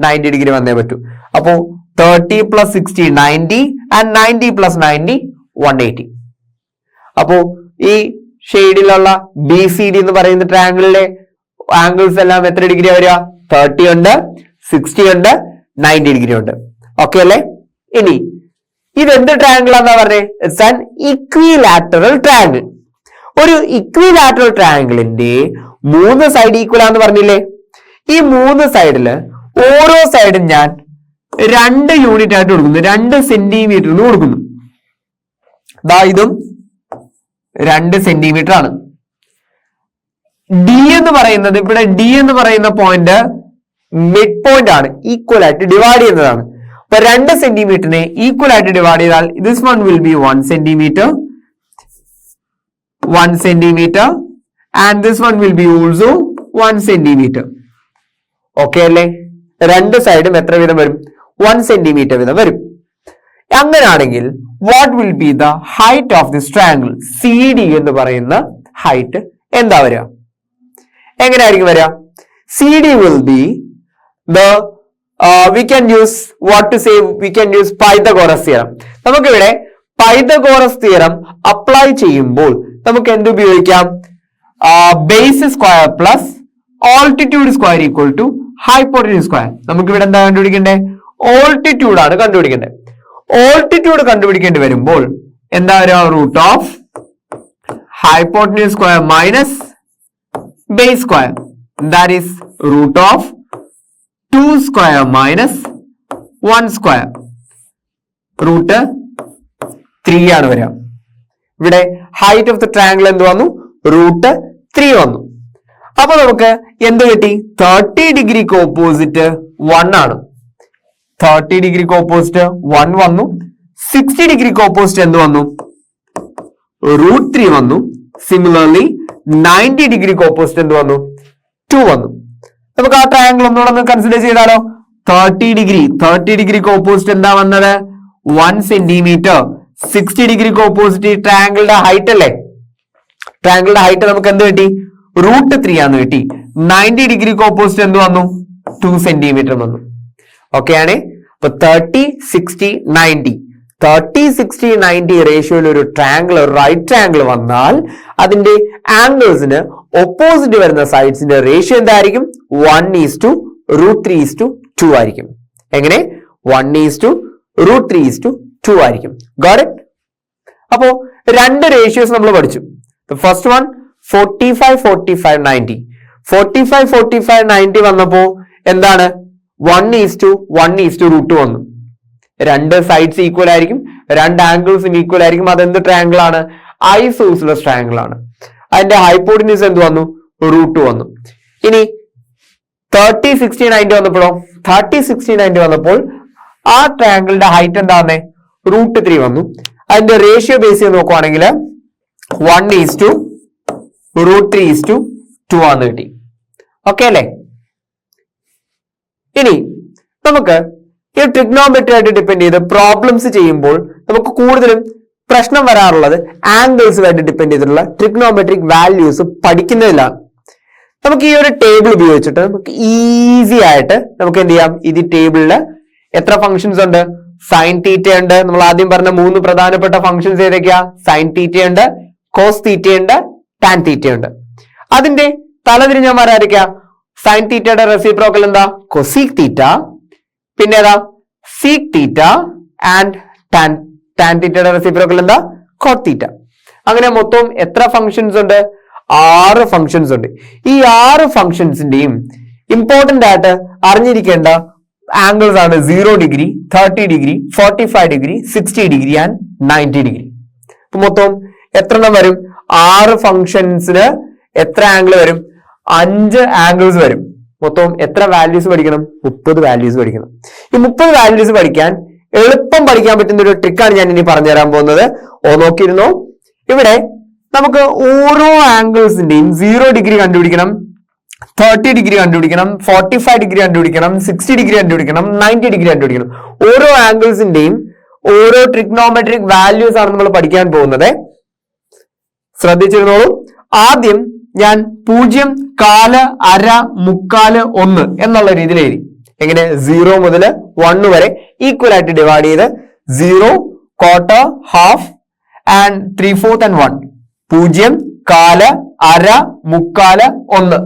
90 ഡിഗ്രി വന്നേ പറ്റൂ. അപ്പോ 30 + 60 90 ആൻഡ് 90 + 90 180. അപ്പോ ഈ ഷെയ്ഡിലുള്ള BCD എന്ന് പറയുന്ന ട്രയാങ്കിളിലെ ആംഗിൾസ് എല്ലാം എത്ര ഡിഗ്രി വരിക? 30 ഉണ്ട്, 60 ഉണ്ട്, 90 ഡിഗ്രി ഉണ്ട്. ഓക്കെ അല്ലേ? ഇനി ഇതെന്ത് ട്രയാങ്കിൾ ആണെന്നാ പറഞ്ഞേ? It's an equilateral triangle. ഒരു ഇക്വിലാറ്ററൽ ട്രയാങ്കിളിന്റെ 3 സൈഡ് ഈക്വൽ ആണെന്ന് പറഞ്ഞില്ലേ? ഈ 3 സൈഡില് ഓരോ സൈഡും ഞാൻ 2 യൂണിറ്റ് ആയിട്ട് കൊടുക്കുന്നു, 2 സെന്റിമീറ്റർ കൊടുക്കുന്നു. ഇതും 2 സെന്റിമീറ്റർ ആണ്. ഡി എന്ന് പറയുന്നത്, ഇവിടെ ഡി എന്ന് പറയുന്ന പോയിന്റ് മിഡ് പോയിന്റ് ആണ്, ഈക്വൽ ആയിട്ട് ഡിവൈഡ് ചെയ്യുന്നതാണ്. അപ്പൊ 2 സെന്റിമീറ്ററിനെ ഈക്വൽ ആയിട്ട് ഡിവൈഡ് ചെയ്താൽ this one will be 1 centimetre, 1 centimetre and this one will be also 1 centimetre. Okay അല്ലേ? 2 സൈഡും എത്ര വീതം വരും? 1 സെന്റിമീറ്റർ വീതം വരും. അങ്ങനെയാണെങ്കിൽ what will be the height of this triangle? CD എന്ന് പറയുന്ന ഹൈറ്റ് എന്താ വരിക? എങ്ങനെയായിരിക്കും വരിക? CD will be the we can use what to say, we can use Pythagoras theorem. നമുക്കിവിടെ പൈതഗോറസ് തിയറം അപ്ലൈ ചെയ്യുമ്പോൾ നമുക്ക് എന്ത് ഉപയോഗിക്കാം? Base square plus altitude square equal to hypotenuse square. നമുക്ക് ഇവിടെ എന്താ കണ്ടുപിടിക്കേണ്ടത്? ഓൾട്ടിറ്റ്യൂഡ് ആണ് കണ്ടുപിടിക്കേണ്ടത്. ഓൾട്ടിറ്റ്യൂഡ് കണ്ടുപിടിക്കേണ്ടി വരുമ്പോൾ എന്താ വരിക? Root of hypotenuse square minus base square, that is root of 2 square minus 1 square, root 3 ആണ് വരിക. ഇവിടെ ഹൈറ്റ് ഓഫ് ദ ട്രയാങ്കിൾ എന്ത് വന്നു? റൂട്ട് 3 വന്നു. അപ്പൊ നമുക്ക് എന്ത് കിട്ടി? 30 ഡിഗ്രിക്ക് ഓപ്പോസിറ്റ് 1 ആണ്. 30 ഡിഗ്രിക്ക് ഓപ്പോസിറ്റ് 1 വന്നു. 60 ഡിഗ്രിക്ക് ഓപ്പോസിറ്റ് എന്ത് വന്നു? റൂട്ട് 3 വന്നു. സിമിലർലി 90 ഡിഗ്രിക്ക് ഓപ്പോസിറ്റ് എന്ത് വന്നു? 2 വന്നു. നമുക്ക് ആ ട്രയാങ്കിൾ ഒന്നുകൂടെ കൺസിഡർ ചെയ്താലോ? 30 ഡിഗ്രിക്ക് ഓപ്പോസിറ്റ് എന്താ വന്നത്? 1 സെന്റിമീറ്റർ. 60 ഡിഗ്രിക്ക് ഓപ്പോസിറ്റ് ട്രയാങ്കിളുടെ ഹൈറ്റ് അല്ലേ? ട്രയാങ്കിളുടെ ഹൈറ്റ് നമുക്ക് എന്ത് കിട്ടി? റൂട്ട് 3 ആന്ന് കിട്ടി. 90 ഡിഗ്രിക്ക് ഓപ്പോസിറ്റ് എന്ത് വന്നു? 2 സെന്റിമീറ്റർ വന്നു. ഓക്കെ ആണ്. അപ്പൊ 30 60 90 30 60 90 റേഷ്യോയിൽ ഒരു ട്രയാങ്കിൾ, റൈറ്റ് ട്രയാങ്കിൾ വന്നാൽ അതിന്റെ ആംഗിൾസിന് ഓപ്പോസിറ്റ് വരുന്ന സൈഡ്സിന്റെ റേഷ്യോ എന്തായിരിക്കും? 1:√3:2 ആയിരിക്കും. എങ്ങനെ? 1:√3:2 ആയിരിക്കും. Got it? അപ്പോ 2 റേഷ്യോസ് നമ്മൾ പഠിച്ചു. First one 45 45 90. 45 45 90 വന്നപ്പോ എന്താണ്? 1:1:√2 വന്നു. 2 സൈഡ്സ് ഈക്വൽ ആയിരിക്കും, 2 ആംഗിൾസും ഈക്വൽ ആയിരിക്കും. അതെന്ത് ട്രയാങ്കിൾ ആണ്? ഐസോസിലസ് ട്രയാങ്കിൾ ആണ്. അതിന്റെ ഹൈപ്പോട്ടന്യൂസ് എന്ത് വന്നു? റൂട്ട് വന്നു. ഇനി 30 60 90 വന്നപ്പോഴോ? 30 60 90 വന്നപ്പോൾ ആ ട്രയാങ്കിളിന്റെ ഹൈറ്റ് എന്താന്നേ? റൂട്ട് 3 വന്നു. അതിന്റെ റേഷ്യോ ബേസ് ചെയ്ത് നോക്കുവാണെങ്കിൽ 1:√3:2 ആന്ന് കിട്ടി. ഓക്കെ അല്ലേ? ഇനി നമുക്ക് ഈ ട്രിഗ്നോമെട്രി ആയിട്ട് ഡിപ്പെൻഡ് ചെയ്ത് പ്രോബ്ലംസ് ചെയ്യുമ്പോൾ നമുക്ക് കൂടുതലും പ്രശ്നം വരാറുള്ളത് ആംഗിൾസുമായിട്ട് ഡിപ്പെൻഡ് ചെയ്തിട്ടുള്ള ട്രിഗ്നോമെട്രിക് വാല്യൂസ് പഠിക്കുന്നതിലാണ്. നമുക്ക് ഈ ഒരു ടേബിൾ ഉപയോഗിച്ചിട്ട് നമുക്ക് ഈസി ആയിട്ട് നമുക്ക് എന്ത് ചെയ്യാം? ഇത് ടേബിളില് എത്ര ഫംഗ്ഷൻസ് ഉണ്ട്? സൈൻ തീറ്റ ഉണ്ട്. നമ്മൾ ആദ്യം പറഞ്ഞ 3 പ്രധാനപ്പെട്ട ഫംഗ്ഷൻസ് ഏതൊക്കെയാ? സൈൻ തീറ്റ ഉണ്ട്, കോസ് തീറ്റ ഉണ്ട്, ടാൻ തീറ്റ ഉണ്ട്. അതിന്റെ തലതിരിഞ്ഞമാർ ആരൊക്കെയാ? സൈൻ തീറ്റയുടെ റെസിപ്രോക്കൽ എന്താ? Cosec theta. പിന്നെ ഏതാ? Sec theta. ആൻഡ് ടാൻ തീറ്റയുടെ റെസിപ്രോക്കൽ എന്താ? കോട്ട് തീറ്റ. അങ്ങനെ മൊത്തം എത്ര ഫംഗ്ഷൻസ് ഉണ്ട്? 6 ഫംഗ്ഷൻസ് ഉണ്ട്. ഈ 6 ഫംഗ്ഷൻസിന്റെയും ഇമ്പോർട്ടന്റ് ആയിട്ട് അറിഞ്ഞിരിക്കേണ്ട ആംഗിൾസ് ആണ് 0 degree, 30 degree, 45 degree, 60 degree and 90 degree. അപ്പൊ മൊത്തം എത്ര എണ്ണം വരും? 6 ഫംഗ്ഷൻസിന് എത്ര ആംഗിൾ വരും? 5 ആംഗിൾസ് വരും. മൊത്തം എത്ര വാല്യൂസ് പഠിക്കണം? 30 വാല്യൂസ് പഠിക്കണം. ഈ 30 വാല്യൂസ് പഠിക്കാൻ എളുപ്പം പഠിക്കാൻ പറ്റുന്ന ഒരു ട്രിക്കാണ് ഞാൻ ഇനി പറഞ്ഞു തരാൻ പോകുന്നത്. നോക്കിയിരുന്നോ, ഇവിടെ നമുക്ക് ഓരോ ആംഗിൾസിന്റെയും 0 ഡിഗ്രി കണ്ടുപിടിക്കണം, 30 ഡിഗ്രി കണ്ടുപിടിക്കണം, 45 ഡിഗ്രി കണ്ടുപിടിക്കണം, 60 ഡിഗ്രി കണ്ടുപിടിക്കണം, 90 ഡിഗ്രി കണ്ടുപിടിക്കണം. ഓരോ ആംഗിൾസിന്റെയും ഓരോ ട്രിഗ്നോമെട്രിക് വാല്യൂസ് ആണ് നമ്മൾ പഠിക്കാൻ പോകുന്നത്. ശ്രദ്ധിച്ചിരുന്നോളൂ. ആദ്യം ഞാൻ 0, 1/4, അര, 3/4, 1 എന്നുള്ള രീതിയിൽ എഴുതി. എങ്ങനെ? 0 മുതൽ 1 വരെ ഈക്വൽ ആയിട്ട് ഡിവൈഡ് ചെയ്ത് 0, ക്വാർട്ടർ, ഹാഫ് ആൻഡ് 3/4 and 1. 0, 1/4, അര, 3/4, 1.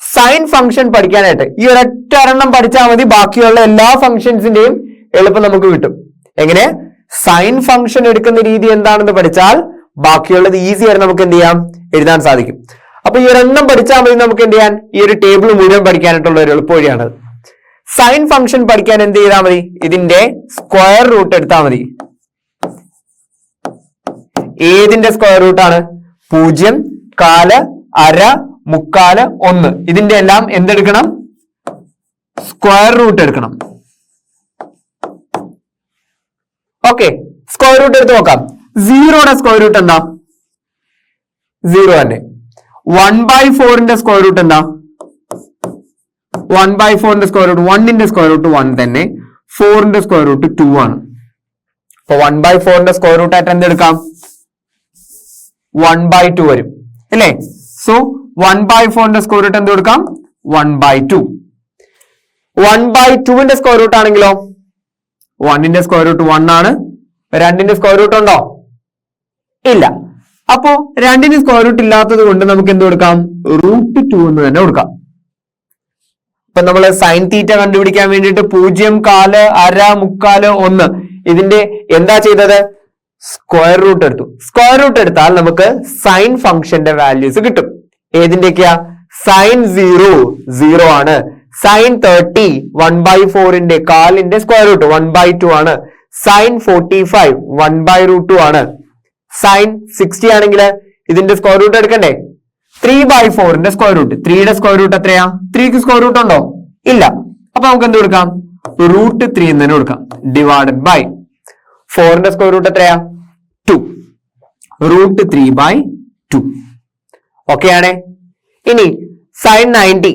സൈൻ ഫംഗ്ഷൻ പഠിക്കാനായിട്ട് ഈ ഒരൊറ്റ ഒരെണ്ണം പഠിച്ചാൽ മതി. ബാക്കിയുള്ള എല്ലാ ഫംഗ്ഷൻസിന്റെയും എളുപ്പം നമുക്ക് കിട്ടും. എങ്ങനെ? സൈൻ ഫംഗ്ഷൻ എടുക്കുന്ന രീതി എന്താണെന്ന് പഠിച്ചാൽ ബാക്കിയുള്ളത് ഈസി ആയിട്ട് നമുക്ക് എന്ത് ചെയ്യാം? എഴുതാൻ സാധിക്കും. അപ്പൊ ഈ ഒരെണ്ണം പഠിച്ചാൽ മതി നമുക്ക് എന്ത് ചെയ്യാൻ? ഈ ഒരു ടേബിൾ മുഴുവൻ പഠിക്കാനായിട്ടുള്ള ഒരു എളുപ്പ വഴിയാണ്. സൈൻ ഫംഗ്ഷൻ പഠിക്കാൻ എന്ത് ചെയ്താൽ മതി? ഇതിന്റെ സ്ക്വയർ റൂട്ട് എടുത്താൽ മതി. ഏതിന്റെ സ്ക്വയർ റൂട്ടാണ്? 0, 1/4, അര, 3/4, 1. ഇതിന്റെ എല്ലാം എന്തെടുക്കണം? സ്ക്വയർ റൂട്ട് എടുക്കണം. ഓക്കെ, സ്ക്വയർ റൂട്ട് എടുത്ത് നോക്കാം. 0യുടെ സ്ക്വയർ റൂട്ട് എന്താ? 0 തന്നെ. 1/4ന്റെ സ്ക്വയർ റൂട്ട് എന്താ? 1/4ന്റെ സ്ക്വയർ റൂട്ട് 1ന്റെ സ്ക്വയർ റൂട്ട് 1 തന്നെ. 4ന്റെ സ്ക്വയർ റൂട്ട് 2 ആണ്. അപ്പൊ 1/4ന്റെ സ്ക്വയർ റൂട്ട് ആയിട്ട് എന്തെടുക്കാം? 1/2 വരും അല്ലേ? സോ 1/4ന്റെ സ്ക്വയർ റൂട്ട് എന്ത് കൊടുക്കാം? 1/2. 1/2ന്റെ സ്ക്വയർ റൂട്ട് ആണെങ്കിലോ 1ന്റെ സ്ക്വയർ റൂട്ട് 1 ആണ്. 2ന്റെ സ്ക്വയർ റൂട്ട് ഉണ്ടോ? ഇല്ല. അപ്പോ 2ന് സ്ക്വയർ റൂട്ട് ഇല്ലാത്തത് കൊണ്ട് നമുക്ക് എന്ത് കൊടുക്കാം? √2 എന്ന് തന്നെ കൊടുക്കാം. ഇപ്പൊ നമ്മൾ സൈൻ തീറ്റ കണ്ടുപിടിക്കാൻ വേണ്ടിയിട്ട് 0, 1/4, അര, 3/4, 1 ഇതിന്റെ എന്താ ചെയ്തത്? സ്ക്വയർ റൂട്ട് എടുത്തു. സ്ക്വയർ റൂട്ട് എടുത്താൽ നമുക്ക് സൈൻ ഫംഗ്ഷന്റെ വാല്യൂസ് കിട്ടും. ഏതിന്റെയൊക്കെയാ? സൈൻ 0 ആണ്. സൈൻ 30 1/4ന്റെ 1/4ന്റെ സ്ക്വയർ റൂട്ട് 1/2 ആണ്. സൈൻ 45 1/√2 ആണ്. സൈൻ 60 ആണെങ്കിൽ ഇതിന്റെ സ്ക്വയർ റൂട്ട് എടുക്കണ്ടേ? 3/4ന്റെ സ്ക്വയർ റൂട്ട്. 3യുടെ സ്ക്വയർ റൂട്ട് എത്രയാ? 3ക്ക് സ്ക്വയർ റൂട്ട് ഉണ്ടോ? ഇല്ല. അപ്പൊ നമുക്ക് എന്ത് കൊടുക്കാം? √3 എന്ന് തന്നെ കൊടുക്കാം. ഡിവൈഡഡ് ബൈ 4ന്റെ സ്ക്വയർ റൂട്ട് എത്രയാ? 2. √3/2. ഓക്കെ ആണേ. ഇനി സൈൻ 90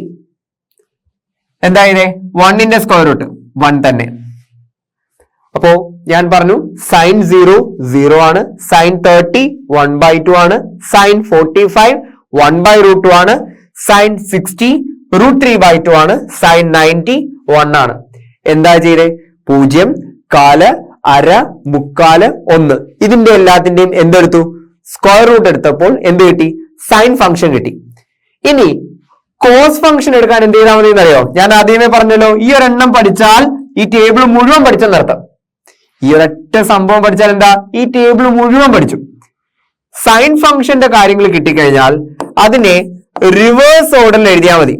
എന്തായത്? 1ന്റെ സ്ക്വയർ റൂട്ട് 1 തന്നെ. അപ്പോ ഞാൻ പറഞ്ഞു സൈൻ 0 ആണ്. സൈൻ 30 1/2 ആണ്. സൈൻ 45 1/√2 ആണ്. സൈൻ 60 √3/2 ആണ്. സൈൻ 90 1 ആണ്. എന്താ ചെയ്തേ? 0, 1/4, അര, 3/4, 1 ഇതിന്റെ എല്ലാത്തിന്റെയും എന്തെടുത്തു? സ്ക്വയർ റൂട്ട് എടുത്തപ്പോൾ എന്ത് കിട്ടി? സൈൻ ഫംഗ്ഷൻ കിട്ടി. ഇനി കോസ് ഫംഗ്ഷൻ എടുക്കാൻ എന്ത് ചെയ്താൽ മതി എന്നറിയോ? ഞാൻ ആദ്യമേ പറഞ്ഞല്ലോ, ഈ ഒരെണ്ണം പഠിച്ചാൽ ഈ ടേബിൾ മുഴുവൻ പഠിച്ചെന്നർത്ഥം. ഈ ഒരൊറ്റ സംഭവം പഠിച്ചാൽ എന്താ? ഈ ടേബിൾ മുഴുവൻ പഠിച്ചു. സൈൻ ഫംഗ്ഷന്റെ കാര്യങ്ങൾ കിട്ടിക്കഴിഞ്ഞാൽ അതിനെ റിവേഴ്സ് ഓർഡറിൽ എഴുതിയാൽ മതി.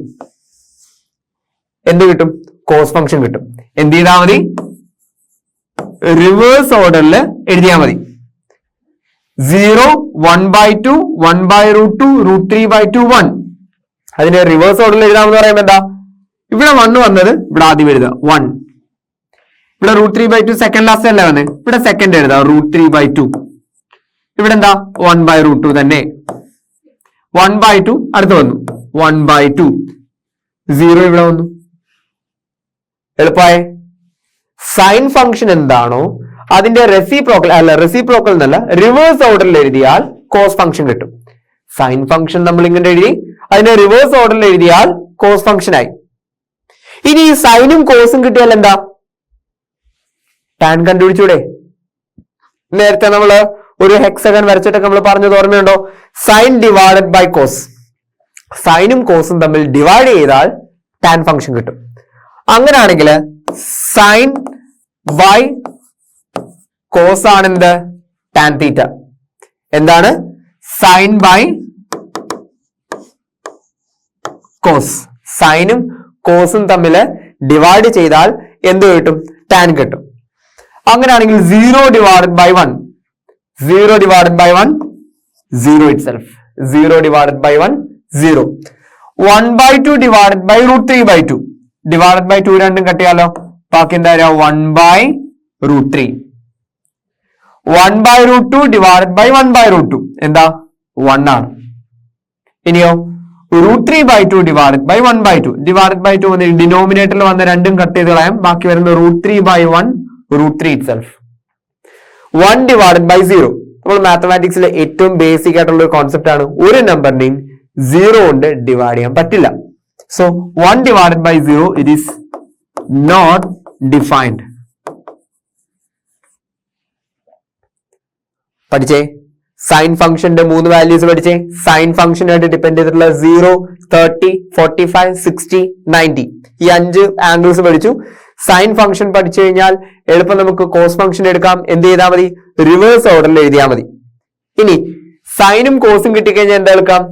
എന്ത് കിട്ടും? കോസ് ഫംഗ്ഷൻ കിട്ടും. എന്ത് ചെയ്താൽ മതി? റിവേഴ്സ് ഓർഡറിൽ എഴുതിയാൽ മതി. 0, 1/2, 1/√2, √3/2, 1 അതിന്റെ റിവേഴ്സ് ഓർഡറിൽ എഴുതാമെന്ന് പറയുമ്പോൾ എന്താ? ഇവിടെ 1 വന്നത് ഇവിടെ ആദ്യം എഴുതുക 1. ഇവിടെ √3/2 സെക്കൻഡ് ലാസ്റ്റ് അല്ലേ വന്നത്? ഇവിടെ സെക്കൻഡ് എഴുതുക √3/2. ഇവിടെ എന്താ? 1/√2 തന്നെ. 1/2 അടുത്ത് വന്നു 1/2. 0 ഇവിടെ വന്നു. എളുപ്പമായ സൈൻ ഫംഗ്ഷൻ എന്താണോ അതിന്റെ റെസിപ്രോക്കൽ എന്നല്ല റിവേഴ്സ് ഓർഡറിൽ എഴുതിയാൽ കോസ് ഫംഗ്ഷൻ കിട്ടും. സൈൻ ഫംഗ്ഷൻ നമ്മൾ ഇങ്ങനെ എഴുതി, അതിന്റെ റിവേഴ്സ് ഓർഡറിൽ എഴുതിയാൽ കോസ് ഫംഗ്ഷൻ ആയി. ഇനി ഈ സൈനും കോസും കിട്ടിയാൽ എന്താ? ടാൻ കണ്ടുപിടിച്ചൂടെ? നേരത്തെ നമ്മള് ഒരു ഹെക്സഗൺ വരച്ചിട്ടൊക്കെ നമ്മൾ പറഞ്ഞത് ഓർമ്മയുണ്ടോ? Sine divided by cos. സൈനും കോസും തമ്മിൽ ഡിവൈഡ് ചെയ്താൽ ടാൻ ഫംഗ്ഷൻ കിട്ടും. അങ്ങനെയാണെങ്കിൽ സൈൻ ബൈ കോസ് ആണ് എന്ത്? Tan theta. എന്താണ്? Sine by cos. സൈനും കോസും തമ്മിൽ ഡിവൈഡ് ചെയ്താൽ എന്ത് കിട്ടും? ടാൻ കിട്ടും. അങ്ങനെയാണെങ്കിൽ 0 divided by 1 0 divided by 1 0 itself. 0 divided by 1 0. 1/2 divided by √3/2. Divided by 2 രണ്ടും കട്ടിയാലോ, ബാക്കി എന്താ 1/√3. 1/√2 ഡിവൈഡഡ് ബൈ 1/√2 എന്താ 1 ആണ്. ഇനിയോ √3/2 ഡിവൈഡഡ് ബൈ 1/2. ഡിവൈഡഡ് ബൈ 2 വന്ന് ഡിനോമിനേറ്ററിൽ വന്ന രണ്ടും കട്ട് ചെയ്ത് കളയാം. ബാക്കി വരുന്നത് √3/1 √3 ഇറ്റ്സെൽഫ്. 1 divided by 0. നമ്മൾ മാത്തമാറ്റിക്സിലെ ഏറ്റവും ബേസിക് ആയിട്ടുള്ള ഒരു കോൺസെപ്റ്റ് ആണ്, ഒരു നമ്പറിനെയും 0 കൊണ്ട് ഡിവൈഡ് ചെയ്യാൻ പറ്റില്ല. So 1 divided by 0 it is not defined. പഠിച്ചേ, സൈൻ ഫംഗ്ഷന്റെ 3 വാല്യൂസ് പഠിച്ചേ. സൈൻ ഫംഗ്ഷനായിട്ട് ഡിപ്പെൻഡ് ചെയ്തിട്ടുള്ള 0, 30, 45, 60, 90 ഈ 5 ആംഗിൾസ് പഠിച്ചു. സൈൻ ഫംഗ്ഷൻ പഠിച്ചു കഴിഞ്ഞാൽ എളുപ്പം നമുക്ക് കോസ് ഫംഗ്ഷൻ എടുക്കാം. എന്ത് ചെയ്താൽ മതി, റിവേഴ്സ് ഓർഡറിൽ എഴുതിയാൽ മതി. ഇനി സൈനും കോസും കിട്ടിക്കഴിഞ്ഞാൽ എന്താ എടുക്കാം,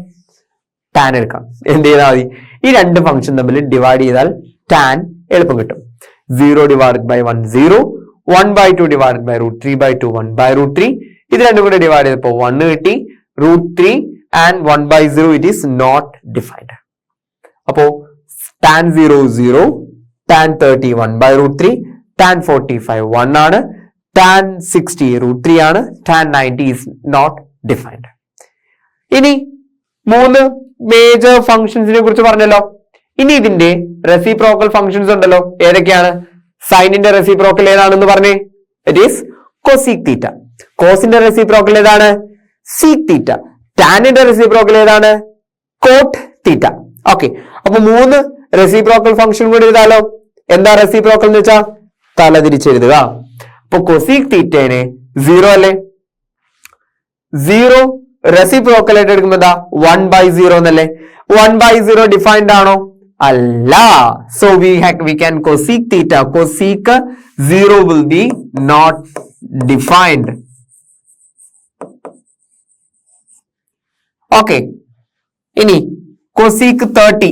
ടാൻ എടുക്കാം. എന്ത് ചെയ്താൽ മതി, ഈ 2 ഫംഗ്ഷൻ തമ്മിൽ ഡിവൈഡ് ചെയ്താൽ ടാൻ എളുപ്പം കിട്ടും. 0 ഡിവൈഡഡ് ബൈ 1 0, 1/2 ഡിവൈഡഡ് ബൈ √3/2 1/√3. ഇത് രണ്ടും കൂടെ ഡിവൈഡ് ചെയ്തപ്പോൾ 1 കിട്ടി. √3 and 1/0 it is not defined. അപ്പോ ടാൻ 0 0, ടാൻ 30 1/√3, ടാൻ 45 1 ആണ്, ടാൻ 60 √3 ആണ്, ടാൻ 90 ഈസ് നോട്ട് ഡിഫൈൻഡ്. ഇനി 3 മേജർ ഫംഗ്ഷൻസിനെ കുറിച്ച് പറഞ്ഞല്ലോ. ഇനി ഇതിന്റെ റെസിപ്രോക്കൽ ഫംഗ്ഷൻസ് ഉണ്ടല്ലോ. ഏതൊക്കെയാണ്? സൈനിന്റെ റെസിപ്രോക്കൽ ഏതാണെന്ന് പറഞ്ഞേ, ഇറ്റ് ഈസ് കൊസീക് തീറ്റ. കോസിന്റെ റെസിപ്രോക്കൽ ഏതാണ്? Sec theta. ടാനിന്റെ റെസിപ്രോക്കൽ ഏതാണ്? Cot theta. ഓക്കെ, അപ്പൊ 3 റെസിപ്രോക്കൽ ഫംഗ്ഷൻ കൂടി എഴുതാലോ. എന്താ റെസിപ്രോക്കൽ എന്ന് വെച്ചാൽ തലതിരിച്ചെഴുതുക. അപ്പൊ കൊസീക് തീറ്റേനെ 0 അല്ലേ, 0 റെസിപ്രോക്കൽ ആയിട്ട് എടുക്കുമ്പോ എന്താ 1/0 എന്നല്ലേ. 1/0 ഡിഫൈൻഡ് ആണോ? അല്ല. So we can cosec theta, cosec 0 will be not defined. Okay, ഇനി കൊസീക് 30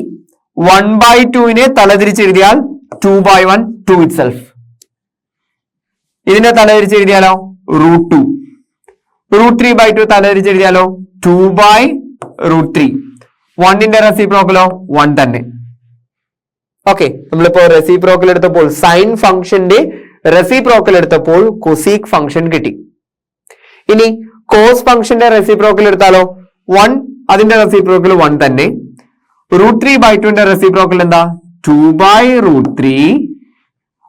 1/2നെ തലതിരിച്ചെഴുതിയാൽ 2/1 2 ഇറ്റ്സെൽഫ്. ഇതിനെ തലതിരിച്ചെഴുതിയാലോ √2. √3/2 തലതിരിച്ചെഴുതിയാലോ 2/√3. 1ന്റെ റെസിപ്രോക്കലോ 1 തന്നെ. ഓക്കെ, നമ്മളിപ്പോ റെസിപ്രോക്കൽ എടുത്തപ്പോൾ സൈൻ ഫംഗ്ഷന്റെ റെസിപ്രോക്കൽ എടുത്തപ്പോൾ കൊസീക് ഫംഗ്ഷൻ കിട്ടി. ഇനി കോസ് ഫംഗ്ഷന്റെ റെസിപ്രോക്കൽ എടുത്താലോ 1, അതിന്റെ റെസിപ്രോക്കൽ 1 തന്നെ. √3/2ന്റെ റെസിപ്രോക്കൽ എന്താ 2/√3.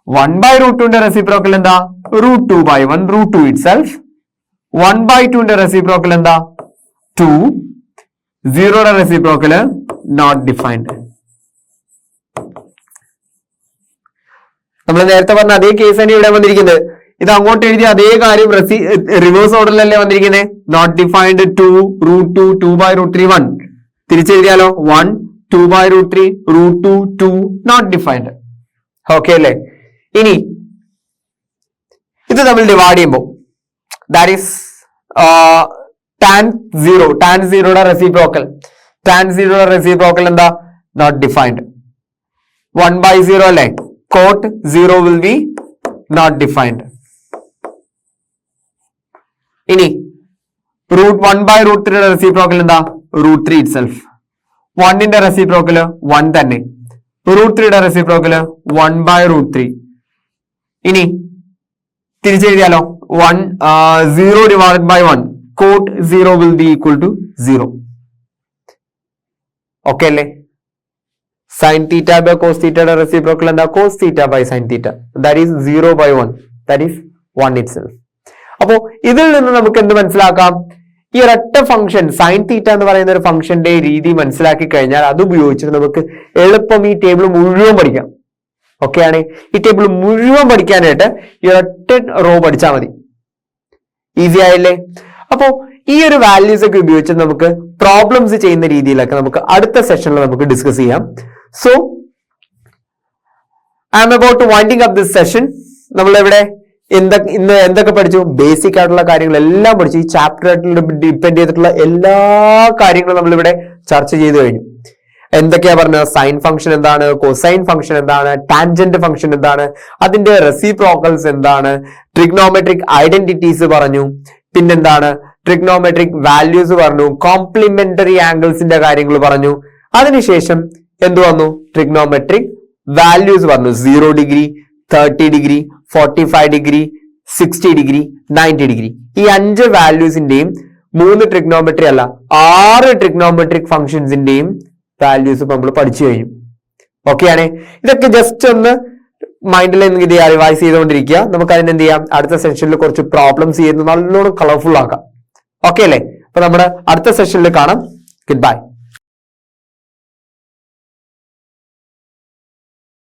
1/√2ന്റെ റെസിപ്രോക്കൽ എന്താ √2/1 √2 ഇറ്റ്സെൽഫ്. 1/2ന്റെ റെസിപ്രോക്കൽ എന്താ 2. 0യുടെ റെസിപ്രോക്കൽ നോട്ട് ഡിഫൈൻഡ്. നമ്മൾ നേരത്തെ പറഞ്ഞ അതേ കേസ് തന്നെ ഇവിടെ വന്നിരിക്കുന്നത്. ഇത് അങ്ങോട്ട് എഴുതിയ അതേ കാര്യം റിവേഴ്സ് ഓർഡറിലല്ലേ വന്നിരിക്കുന്നത്. Not defined 2 √2 2/√3 1. തിരിച്ചെഴുതിയാലോ 1 2/√3 √2 2 നോട്ട് ഡിഫൈൻഡ്. ഓക്കെ അല്ലേ? ഇനി ഇത് നമ്മൾ ഡിവൈഡ് ചെയ്യുമ്പോൾ ദാറ്റ് ഈസ് ടാൻ 0. ടാൻ 0യുടെ റെസിപ്രോക്കൽ, ടാൻ 0യുടെ റെസിപ്രോക്കൽ എന്താ നോട്ട് ഡിഫൈൻഡ്. 1/0 അല്ലേ. Cot 0 will be not defined. ഇനി 1/√3യുടെ റെസിപ്രോക്കൽ എന്താ √3 ഇറ്റ്സെൽഫ്. 1ന്റെ റെസിപ്രോക്കൽ 1 തന്നെ. √3യുടെ റെസിപ്രോക്കൽ 1/√3. ഇനി തിരിച്ചെഴുതിയാലോ 0 divided by 1. Cot 0 will be equal to 0. Okay അല്ലേ? സൈൻ തീറ്റ ബൈ കോസ് തീറ്റയുടെ റെസിപ്രോക്കൽ എന്താ cos theta by sine theta. That is 0/1. That is 1 itself. അപ്പോ ഇതിൽ നിന്ന് നമുക്ക് എന്ത് മനസ്സിലാക്കാം? ഈ ഒരൊറ്റ ഫംഗ്ഷൻ സൈൻ തീറ്റ എന്ന് പറയുന്ന ഒരു ഫംഗ്ഷന്റെ രീതി മനസ്സിലാക്കി കഴിഞ്ഞാൽ അത് ഉപയോഗിച്ചിട്ട് നമുക്ക് എളുപ്പം ഈ ടേബിൾ മുഴുവൻ പഠിക്കാം. ഓക്കെ ആണ്? ഈ ടേബിൾ മുഴുവൻ പഠിക്കാനായിട്ട് ഈ ഒരൊറ്റ റോ പഠിച്ചാൽ മതി. ഈസി ആയില്ലേ? അപ്പോ ഈ ഒരു വാല്യൂസ് ഒക്കെ ഉപയോഗിച്ച് നമുക്ക് പ്രോബ്ലംസ് ചെയ്യുന്ന രീതിയിലൊക്കെ നമുക്ക് അടുത്ത സെഷനിൽ നമുക്ക് ഡിസ്കസ് ചെയ്യാം. So I am about winding up this session. നമ്മളിവിടെ ഇന്ന് എന്തൊക്കെ പഠിച്ചു? ബേസിക് ആയിട്ടുള്ള കാര്യങ്ങളെല്ലാം പഠിച്ചു. ഈ ചാപ്റ്റർ ഡിപ്പെൻഡ് ചെയ്തിട്ടുള്ള എല്ലാ കാര്യങ്ങളും നമ്മളിവിടെ ചർച്ച ചെയ്തു കഴിഞ്ഞു. എന്തൊക്കെയാ പറഞ്ഞത്? സൈൻ ഫംഗ്ഷൻ എന്താണ്, കൊസൈൻ ഫംഗ്ഷൻ എന്താണ്, ടാൻജന്റ് ഫംഗ്ഷൻ എന്താണ്, അതിന്റെ റെസിപ്രോക്കൽസ് എന്താണ്, ട്രിഗ്നോമെട്രിക് ഐഡന്റിറ്റീസ് പറഞ്ഞു, പിന്നെന്താണ് ട്രിഗ്നോമെട്രിക് വാല്യൂസ് പറഞ്ഞു, കോംപ്ലിമെന്ററി ആംഗിൾസിന്റെ കാര്യങ്ങൾ പറഞ്ഞു. അതിനുശേഷം എന്ത് വന്നു? ട്രിഗ്നോമെട്രിക് വാല്യൂസ് വന്നു. 0 degree, 30 degree, 45 degree, 60 degree, 90 degree. ഈ 5 വാല്യൂസിന്റെയും 3 ട്രിഗ്നോമെട്രി അല്ല 6 ട്രിഗ്നോമെട്രിക് ഫംഗ്ഷൻസിന്റെയും വാല്യൂസ് നമ്മൾ പഠിച്ചു കഴിഞ്ഞു. ഓക്കെ ആണ്. ഇതൊക്കെ ജസ്റ്റ് ഒന്ന് മൈൻഡിൽ എന്ത് ചെയ്യുക, റിവൈസ് ചെയ്തുകൊണ്ടിരിക്കുക. നമുക്ക് അതിന് എന്ത് ചെയ്യാം, അടുത്ത സെഷനിൽ കുറച്ച് പ്രോബ്ലംസ് ചെയ്യുന്നത് നല്ലോണം കളർഫുൾ ആക്കാം. ഓക്കെ അല്ലേ? അപ്പൊ നമ്മുടെ അടുത്ത സെഷനിൽ കാണാം. Good bye.